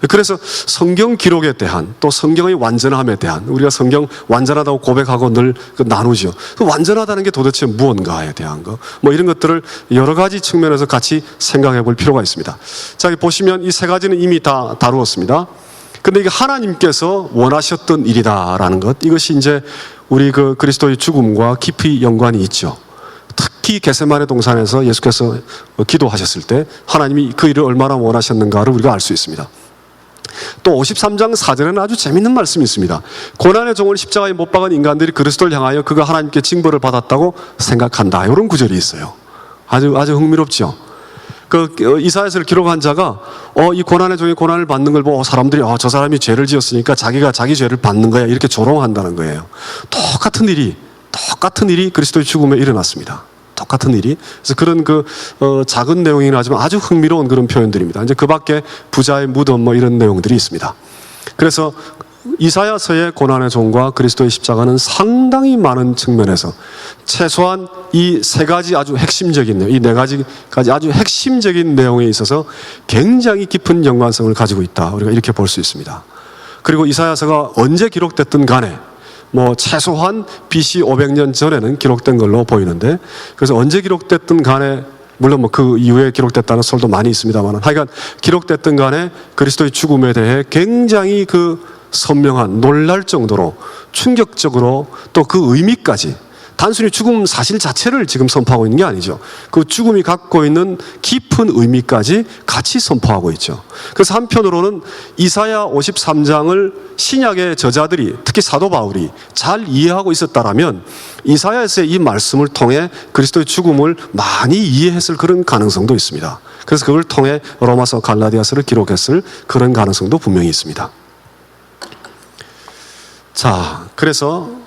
그래서 성경 기록에 대한 또 성경의 완전함에 대한 우리가 성경 완전하다고 고백하고 늘 나누죠. 완전하다는 게 도대체 무언가에 대한 거 뭐 이런 것들을 여러 가지 측면에서 같이 생각해 볼 필요가 있습니다. 자, 보시면 이 세 가지는 이미 다 다루었습니다. 근데 이게 하나님께서 원하셨던 일이다라는 것, 이것이 이제 우리 그 그리스도의 죽음과 깊이 연관이 있죠. 특히 겟세마네 동산에서 예수께서 기도하셨을 때 하나님이 그 일을 얼마나 원하셨는가를 우리가 알 수 있습니다. 또 53장 4절에는 아주 재밌는 말씀이 있습니다. 고난의 종을 십자가에 못 박은 인간들이 그리스도를 향하여 그가 하나님께 징벌을 받았다고 생각한다. 이런 구절이 있어요. 아주 흥미롭죠. 이사야서를 기록한 자가 이 고난의 종이 고난을 받는 걸 보고 사람들이 저 사람이 죄를 지었으니까 자기가 자기 죄를 받는 거야, 이렇게 조롱한다는 거예요. 똑같은 일이 그리스도의 죽음에 일어났습니다. 똑같은 일이. 그래서 그런 작은 내용이긴 하지만 아주 흥미로운 그런 표현들입니다. 이제 그 밖에 부자의 무덤 뭐 이런 내용들이 있습니다. 그래서 이사야서의 고난의 종과 그리스도의 십자가는 상당히 많은 측면에서 최소한 이 세 가지 아주 핵심적인 내용, 이 네 가지까지 아주 핵심적인 내용에 있어서 굉장히 깊은 연관성을 가지고 있다. 우리가 이렇게 볼 수 있습니다. 그리고 이사야서가 언제 기록됐든 간에 뭐 최소한 BC 500년 전에는 기록된 걸로 보이는데, 그래서 언제 기록됐든 간에 물론 뭐 그 이후에 기록됐다는 설도 많이 있습니다만, 하여간 기록됐든 간에 그리스도의 죽음에 대해 굉장히 선명한, 놀랄 정도로 충격적으로 또 그 의미까지, 단순히 죽음 사실 자체를 지금 선포하고 있는 게 아니죠. 그 죽음이 갖고 있는 깊은 의미까지 같이 선포하고 있죠. 그래서 한편으로는 이사야 53장을 신약의 저자들이, 특히 사도 바울이 잘 이해하고 있었다라면 이사야서의 이 말씀을 통해 그리스도의 죽음을 많이 이해했을 그런 가능성도 있습니다. 그래서 그걸 통해 로마서, 갈라디아서를 기록했을 그런 가능성도 분명히 있습니다. 자, 그래서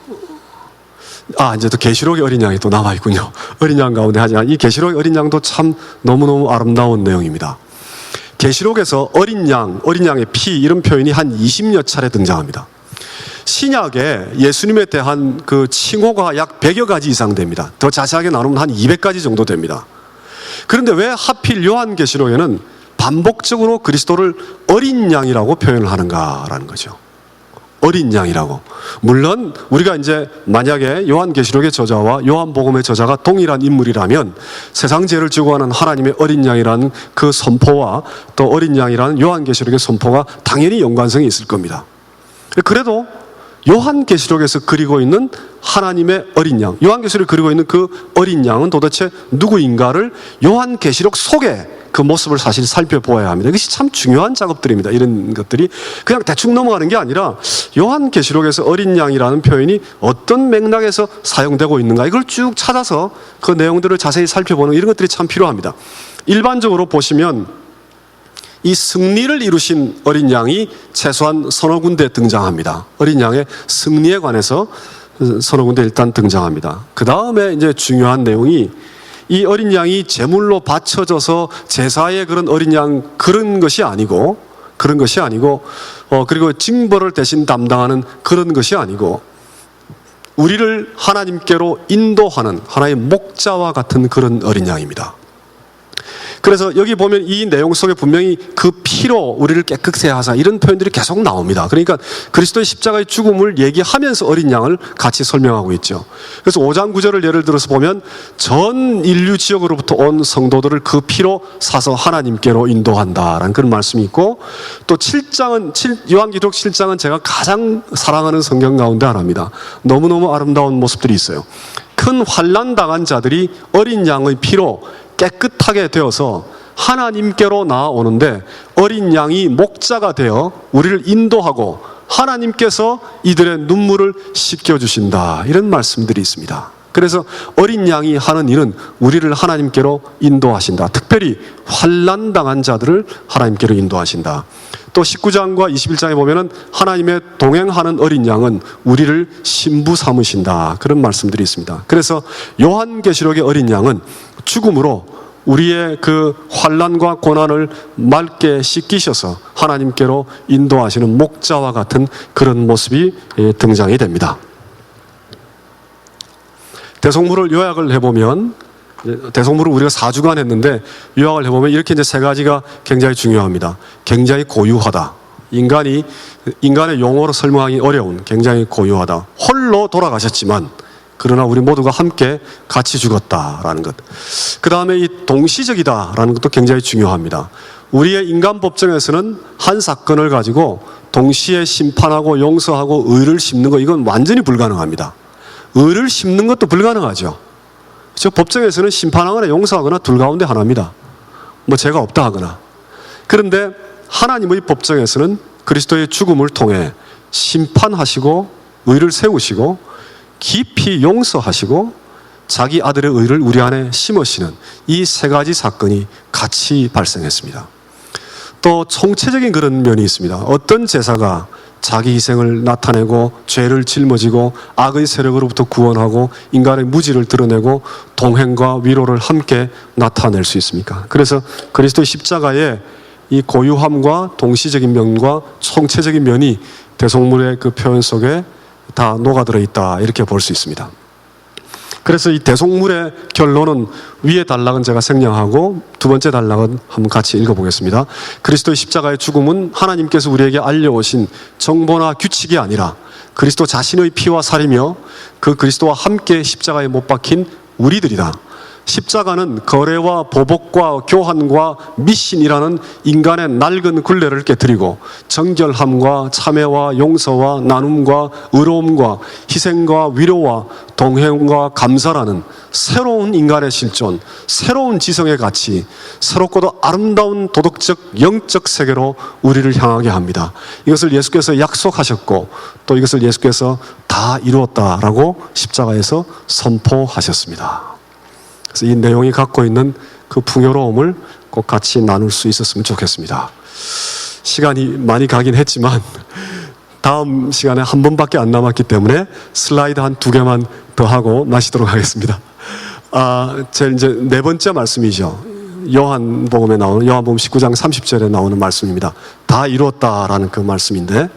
이제 또 계시록의 어린 양이 또 남아 있군요. 어린 양 가운데, 하지만 이 계시록의 어린 양도 참 너무너무 아름다운 내용입니다. 계시록에서 어린 양의 피, 이런 표현이 한 20여 차례 등장합니다. 신약에 예수님에 대한 그 칭호가 약 100여 가지 이상 됩니다. 더 자세하게 나누면 한 200가지 정도 됩니다. 그런데 왜 하필 요한계시록에는 반복적으로 그리스도를 어린 양이라고 표현을 하는가라는 거죠. 어린 양이라고. 물론 우리가 이제 만약에 요한계시록의 저자와 요한복음의 저자가 동일한 인물이라면 세상 죄를 지고 가는 하나님의 어린 양이라는 그 선포와 또 어린 양이라는 요한계시록의 선포가 당연히 연관성이 있을 겁니다. 그래도 요한계시록에서 그리고 있는 하나님의 어린 양, 요한계시록에 그리고 있는 그 어린 양은 도대체 누구인가를 요한계시록 속에 그 모습을 사실 살펴보아야 합니다. 이것이 참 중요한 작업들입니다. 이런 것들이 그냥 대충 넘어가는 게 아니라 요한계시록에서 어린 양이라는 표현이 어떤 맥락에서 사용되고 있는가, 이걸 쭉 찾아서 그 내용들을 자세히 살펴보는 이런 것들이 참 필요합니다. 일반적으로 보시면 이 승리를 이루신 어린 양이 최소한 서너 군데 등장합니다. 어린 양의 승리에 관해서 서너 군데 일단 등장합니다. 그 다음에 이제 중요한 내용이 이 어린 양이 제물로 바쳐져서 제사의 그런 어린 양 그런 것이 아니고 그리고 징벌을 대신 담당하는 그런 것이 아니고 우리를 하나님께로 인도하는 하나의 목자와 같은 그런 어린 양입니다. 그래서 여기 보면 이 내용 속에 분명히 그 피로 우리를 깨끗게 하사, 이런 표현들이 계속 나옵니다. 그러니까 그리스도의 십자가의 죽음을 얘기하면서 어린 양을 같이 설명하고 있죠. 그래서 5장 9절을 예를 들어서 보면 전 인류 지역으로부터 온 성도들을 그 피로 사서 하나님께로 인도한다라는 그런 말씀이 있고, 또 7장은 요한계시록 7장은 제가 가장 사랑하는 성경 가운데 하나입니다. 너무너무 아름다운 모습들이 있어요. 큰 환난 당한 자들이 어린 양의 피로 깨끗하게 되어서 하나님께로 나아오는데 어린 양이 목자가 되어 우리를 인도하고 하나님께서 이들의 눈물을 씻겨주신다, 이런 말씀들이 있습니다. 그래서 어린 양이 하는 일은 우리를 하나님께로 인도하신다. 특별히 환난당한 자들을 하나님께로 인도하신다. 또 19장과 21장에 보면은 하나님의 동행하는 어린 양은 우리를 신부 삼으신다, 그런 말씀들이 있습니다. 그래서 요한계시록의 어린 양은 죽음으로 우리의 그 환난과 고난을 맑게 씻기셔서 하나님께로 인도하시는 목자와 같은 그런 모습이 등장이 됩니다. 대속물을 요약을 해보면 대성물을 우리가 4주간 했는데 요약을 해보면 이렇게 이제 세 가지가 굉장히 중요합니다. 굉장히 고유하다. 인간의 용어로 설명하기 어려운 굉장히 고유하다. 홀로 돌아가셨지만 그러나 우리 모두가 함께 같이 죽었다라는 것. 그 다음에 이 동시적이다라는 것도 굉장히 중요합니다. 우리의 인간 법정에서는 한 사건을 가지고 동시에 심판하고 용서하고 의를 심는 거, 이건 완전히 불가능합니다. 의를 심는 것도 불가능하죠. 저 법정에서는 심판하거나 용서하거나 둘 가운데 하나입니다. 뭐 죄가 없다 하거나. 그런데 하나님의 법정에서는 그리스도의 죽음을 통해 심판하시고 의를 세우시고 깊이 용서하시고 자기 아들의 의를 우리 안에 심으시는 이 세 가지 사건이 같이 발생했습니다. 또 총체적인 그런 면이 있습니다. 어떤 제사가 자기 희생을 나타내고 죄를 짊어지고 악의 세력으로부터 구원하고 인간의 무지를 드러내고 동행과 위로를 함께 나타낼 수 있습니까? 그래서 그리스도의 십자가의 이 고유함과 동시적인 면과 총체적인 면이 대속물의 그 표현 속에 다 녹아들어 있다, 이렇게 볼 수 있습니다. 그래서 이 대속물의 결론은, 위의 단락은 제가 생략하고 두 번째 단락은 한번 같이 읽어보겠습니다. 그리스도의 십자가의 죽음은 하나님께서 우리에게 알려오신 정보나 규칙이 아니라 그리스도 자신의 피와 살이며 그 그리스도와 함께 십자가에 못 박힌 우리들이다. 십자가는 거래와 보복과 교환과 미신이라는 인간의 낡은 굴레를 깨뜨리고 정결함과 참회와 용서와 나눔과 의로움과 희생과 위로와 동행과 감사라는 새로운 인간의 실존, 새로운 지성의 가치, 새롭고도 아름다운 도덕적 영적 세계로 우리를 향하게 합니다. 이것을 예수께서 약속하셨고 또 이것을 예수께서 다 이루었다라고 십자가에서 선포하셨습니다. 그래서 이 내용이 갖고 있는 그 풍요로움을 꼭 같이 나눌 수 있었으면 좋겠습니다. 시간이 많이 가긴 했지만 다음 시간에 한 번밖에 안 남았기 때문에 슬라이드 한 2개만 더 하고 마치도록 하겠습니다. 제 이제 네 번째 말씀이죠. 요한복음에 나오는, 요한복음 19장 30절에 나오는 말씀입니다. 다 이루었다라는 그 말씀인데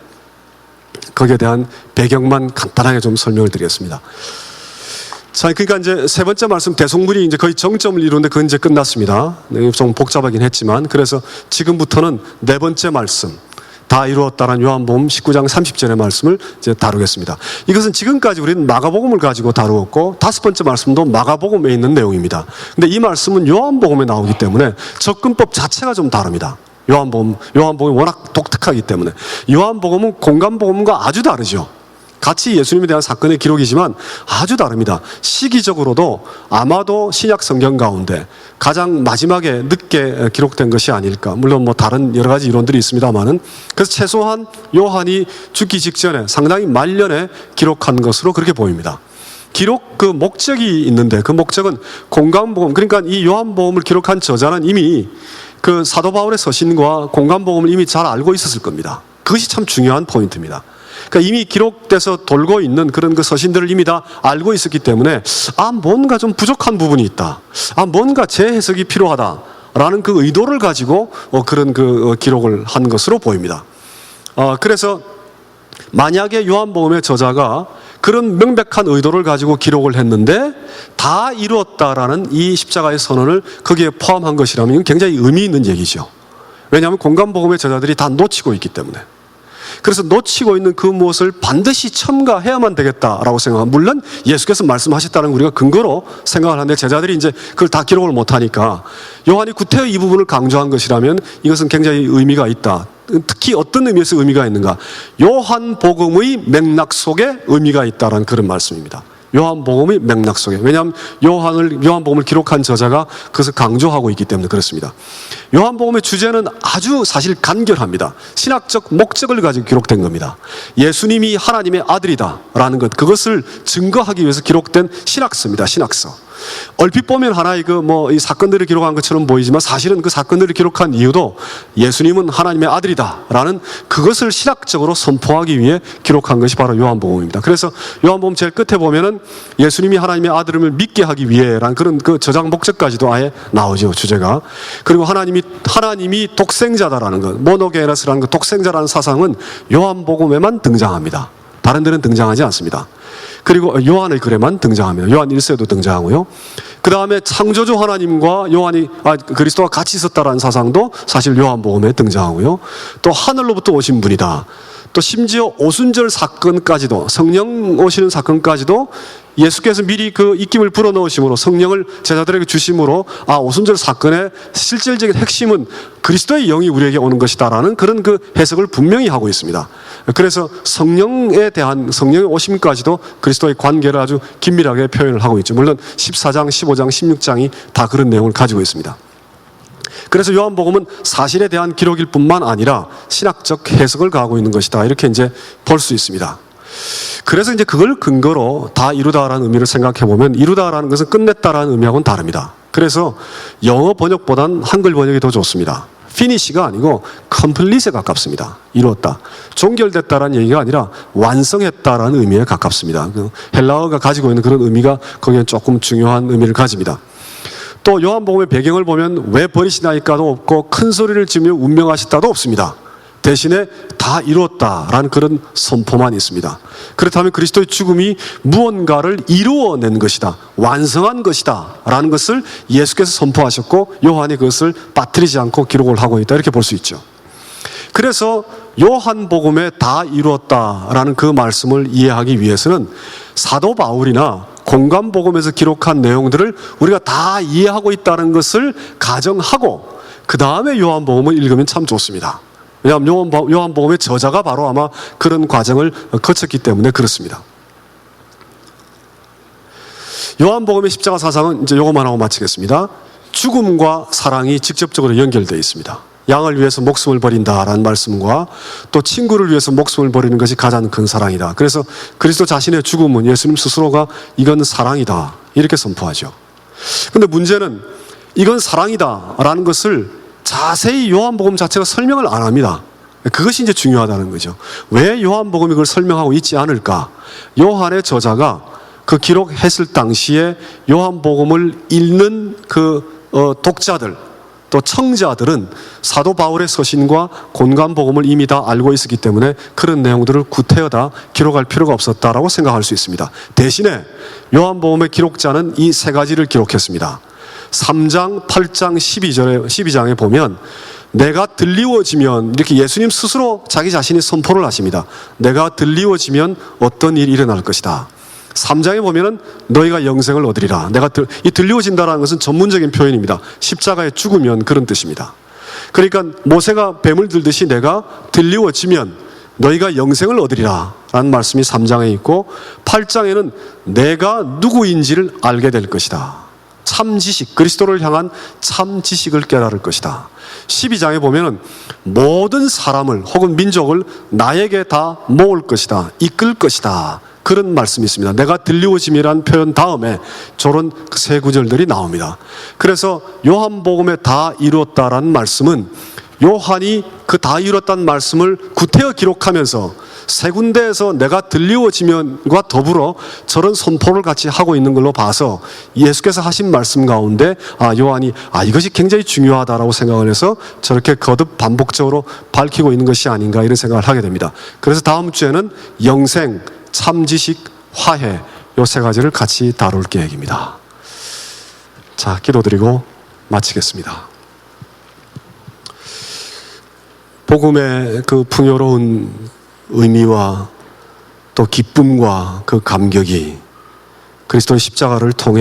거기에 대한 배경만 간단하게 좀 설명을 드리겠습니다. 자, 그러니까 이제 세 번째 말씀, 대속물이 이제 거의 정점을 이루는데 그건 이제 끝났습니다. 좀 복잡하긴 했지만, 그래서 지금부터는 네 번째 말씀, 다 이루었다라는 요한복음 19장 30절의 말씀을 이제 다루겠습니다. 이것은 지금까지 우리는 마가복음을 가지고 다루었고, 다섯 번째 말씀도 마가복음에 있는 내용입니다. 근데 이 말씀은 요한복음에 나오기 때문에 접근법 자체가 좀 다릅니다. 요한복음이 워낙 독특하기 때문에. 요한복음은 공간복음과 아주 다르죠. 같이 예수님에 대한 사건의 기록이지만 아주 다릅니다. 시기적으로도 아마도 신약 성경 가운데 가장 마지막에 늦게 기록된 것이 아닐까. 물론 뭐 다른 여러 가지 이론들이 있습니다만은, 그래서 최소한 요한이 죽기 직전에 상당히 말년에 기록한 것으로 그렇게 보입니다. 기록 그 목적이 있는데 그 목적은 공간복음, 그러니까 이 요한복음을 기록한 저자는 이미 그 사도 바울의 서신과 공간복음을 이미 잘 알고 있었을 겁니다. 그것이 참 중요한 포인트입니다. 그러니까 이미 기록돼서 돌고 있는 그런 그 서신들을 이미 다 알고 있었기 때문에 뭔가 좀 부족한 부분이 있다. 뭔가 재해석이 필요하다라는 그 의도를 가지고 그런 그 기록을 한 것으로 보입니다. 그래서 만약에 요한복음의 저자가 그런 명백한 의도를 가지고 기록을 했는데 다 이루었다라는 이 십자가의 선언을 거기에 포함한 것이라면 이건 굉장히 의미 있는 얘기죠. 왜냐하면 공간복음의 저자들이 다 놓치고 있기 때문에. 그래서 놓치고 있는 그 무엇을 반드시 첨가해야만 되겠다라고 생각합니다. 물론 예수께서 말씀하셨다는 우리가 근거로 생각을 하는데 제자들이 이제 그걸 다 기록을 못하니까 요한이 구태의 이 부분을 강조한 것이라면 이것은 굉장히 의미가 있다. 특히 어떤 의미에서 의미가 있는가? 요한복음의 맥락 속에 의미가 있다라는 그런 말씀입니다. 요한복음의 맥락 속에. 왜냐하면 요한복음을 기록한 저자가 그것을 강조하고 있기 때문에 그렇습니다. 요한복음의 주제는 아주 사실 간결합니다. 신학적 목적을 가지고 기록된 겁니다. 예수님이 하나님의 아들이다라는 것, 그것을 증거하기 위해서 기록된 신학서입니다. 신학서. 얼핏 보면 하나의 이 사건들을 기록한 것처럼 보이지만 사실은 그 사건들을 기록한 이유도 예수님은 하나님의 아들이다라는 그것을 신학적으로 선포하기 위해 기록한 것이 바로 요한복음입니다. 그래서 요한복음 제일 끝에 보면은 예수님이 하나님의 아들임을 믿게 하기 위해라는 그런 그 저장 목적까지도 아예 나오죠, 주제가. 그리고 하나님이 독생자다라는 것, 모노게네스라는 것, 독생자라는 사상은 요한복음에만 등장합니다. 다른 데는 등장하지 않습니다. 그리고 요한의 글에만 등장합니다. 요한 1서에도 등장하고요. 그 다음에 창조주 하나님과 그리스도가 같이 있었다라는 사상도 사실 요한복음에 등장하고요. 또 하늘로부터 오신 분이다. 또 심지어 오순절 사건까지도, 성령 오시는 사건까지도 예수께서 미리 그 입김을 불어넣으심으로, 성령을 제자들에게 주심으로, 오순절 사건의 실질적인 핵심은 그리스도의 영이 우리에게 오는 것이다라는 그런 그 해석을 분명히 하고 있습니다. 그래서 성령에 대한, 성령의 오심까지도 그리스도의 관계를 아주 긴밀하게 표현을 하고 있죠. 물론 14장, 15장, 16장이 다 그런 내용을 가지고 있습니다. 그래서 요한복음은 사실에 대한 기록일 뿐만 아니라 신학적 해석을 가하고 있는 것이다, 이렇게 이제 볼 수 있습니다. 그래서 이제 그걸 근거로 다 이루다라는 의미를 생각해 보면, 이루다라는 것은 끝냈다라는 의미하고는 다릅니다. 그래서 영어 번역보단 한글 번역이 더 좋습니다. finish가 아니고 complete에 가깝습니다. 이루었다. 종결됐다라는 얘기가 아니라 완성했다라는 의미에 가깝습니다. 그 헬라어가 가지고 있는 그런 의미가 거기에 조금 중요한 의미를 가집니다. 또 요한복음의 배경을 보면 왜 버리시나이까도 없고 큰 소리를 지르며 운명하셨다도 없습니다. 대신에 다 이루었다라는 그런 선포만 있습니다. 그렇다면 그리스도의 죽음이 무언가를 이루어낸 것이다, 완성한 것이다 라는 것을 예수께서 선포하셨고 요한이 그것을 빠뜨리지 않고 기록을 하고 있다, 이렇게 볼 수 있죠. 그래서 요한복음에 다 이루었다라는 그 말씀을 이해하기 위해서는 사도 바울이나 공관복음에서 기록한 내용들을 우리가 다 이해하고 있다는 것을 가정하고 그 다음에 요한복음을 읽으면 참 좋습니다. 왜냐하면 요한복음의 저자가 바로 아마 그런 과정을 거쳤기 때문에 그렇습니다. 요한복음의 십자가 사상은 이제 요것만 하고 마치겠습니다. 죽음과 사랑이 직접적으로 연결되어 있습니다. 양을 위해서 목숨을 버린다라는 말씀과 또 친구를 위해서 목숨을 버리는 것이 가장 큰 사랑이다. 그래서 그리스도 자신의 죽음은 예수님 스스로가 이건 사랑이다, 이렇게 선포하죠. 그런데 문제는 이건 사랑이다라는 것을 자세히 요한복음 자체가 설명을 안 합니다. 그것이 이제 중요하다는 거죠. 왜 요한복음이 그걸 설명하고 있지 않을까? 요한의 저자가 그 기록했을 당시에 요한복음을 읽는 독자들, 또 청자들은 사도 바울의 서신과 공관복음을 이미 다 알고 있었기 때문에 그런 내용들을 구태여다 기록할 필요가 없었다라고 생각할 수 있습니다. 대신에 요한복음의 기록자는 이 세 가지를 기록했습니다. 3장, 8장, 12장에 보면 내가 들리워지면, 이렇게 예수님 스스로 자기 자신이 선포를 하십니다. 내가 들리워지면 어떤 일이 일어날 것이다. 3장에 보면은 너희가 영생을 얻으리라. 이 들리워진다라는 것은 전문적인 표현입니다. 십자가에 죽으면 그런 뜻입니다. 그러니까 모세가 뱀을 들듯이 내가 들리워지면 너희가 영생을 얻으리라 라는 말씀이 3장에 있고, 8장에는 내가 누구인지를 알게 될 것이다. 참 지식, 그리스도를 향한 참 지식을 깨달을 것이다. 12장에 보면은 모든 사람을 혹은 민족을 나에게 다 모을 것이다, 이끌 것이다, 그런 말씀이 있습니다. 내가 들리워짐이라는 표현 다음에 저런 세 구절들이 나옵니다. 그래서 요한복음에 다 이루었다라는 말씀은 요한이 그 다 이루었다는 말씀을 구태여 기록하면서 세 군데에서 내가 들리워지면과 더불어 저런 선포를 같이 하고 있는 걸로 봐서 예수께서 하신 말씀 가운데 요한이 이것이 굉장히 중요하다라고 생각을 해서 저렇게 거듭 반복적으로 밝히고 있는 것이 아닌가, 이런 생각을 하게 됩니다. 그래서 다음 주에는 영생, 참지식, 화해, 요 세 가지를 같이 다룰 계획입니다. 자, 기도드리고 마치겠습니다. 복음의 그 풍요로운 의미와 또 기쁨과 그 감격이 그리스도의 십자가를 통해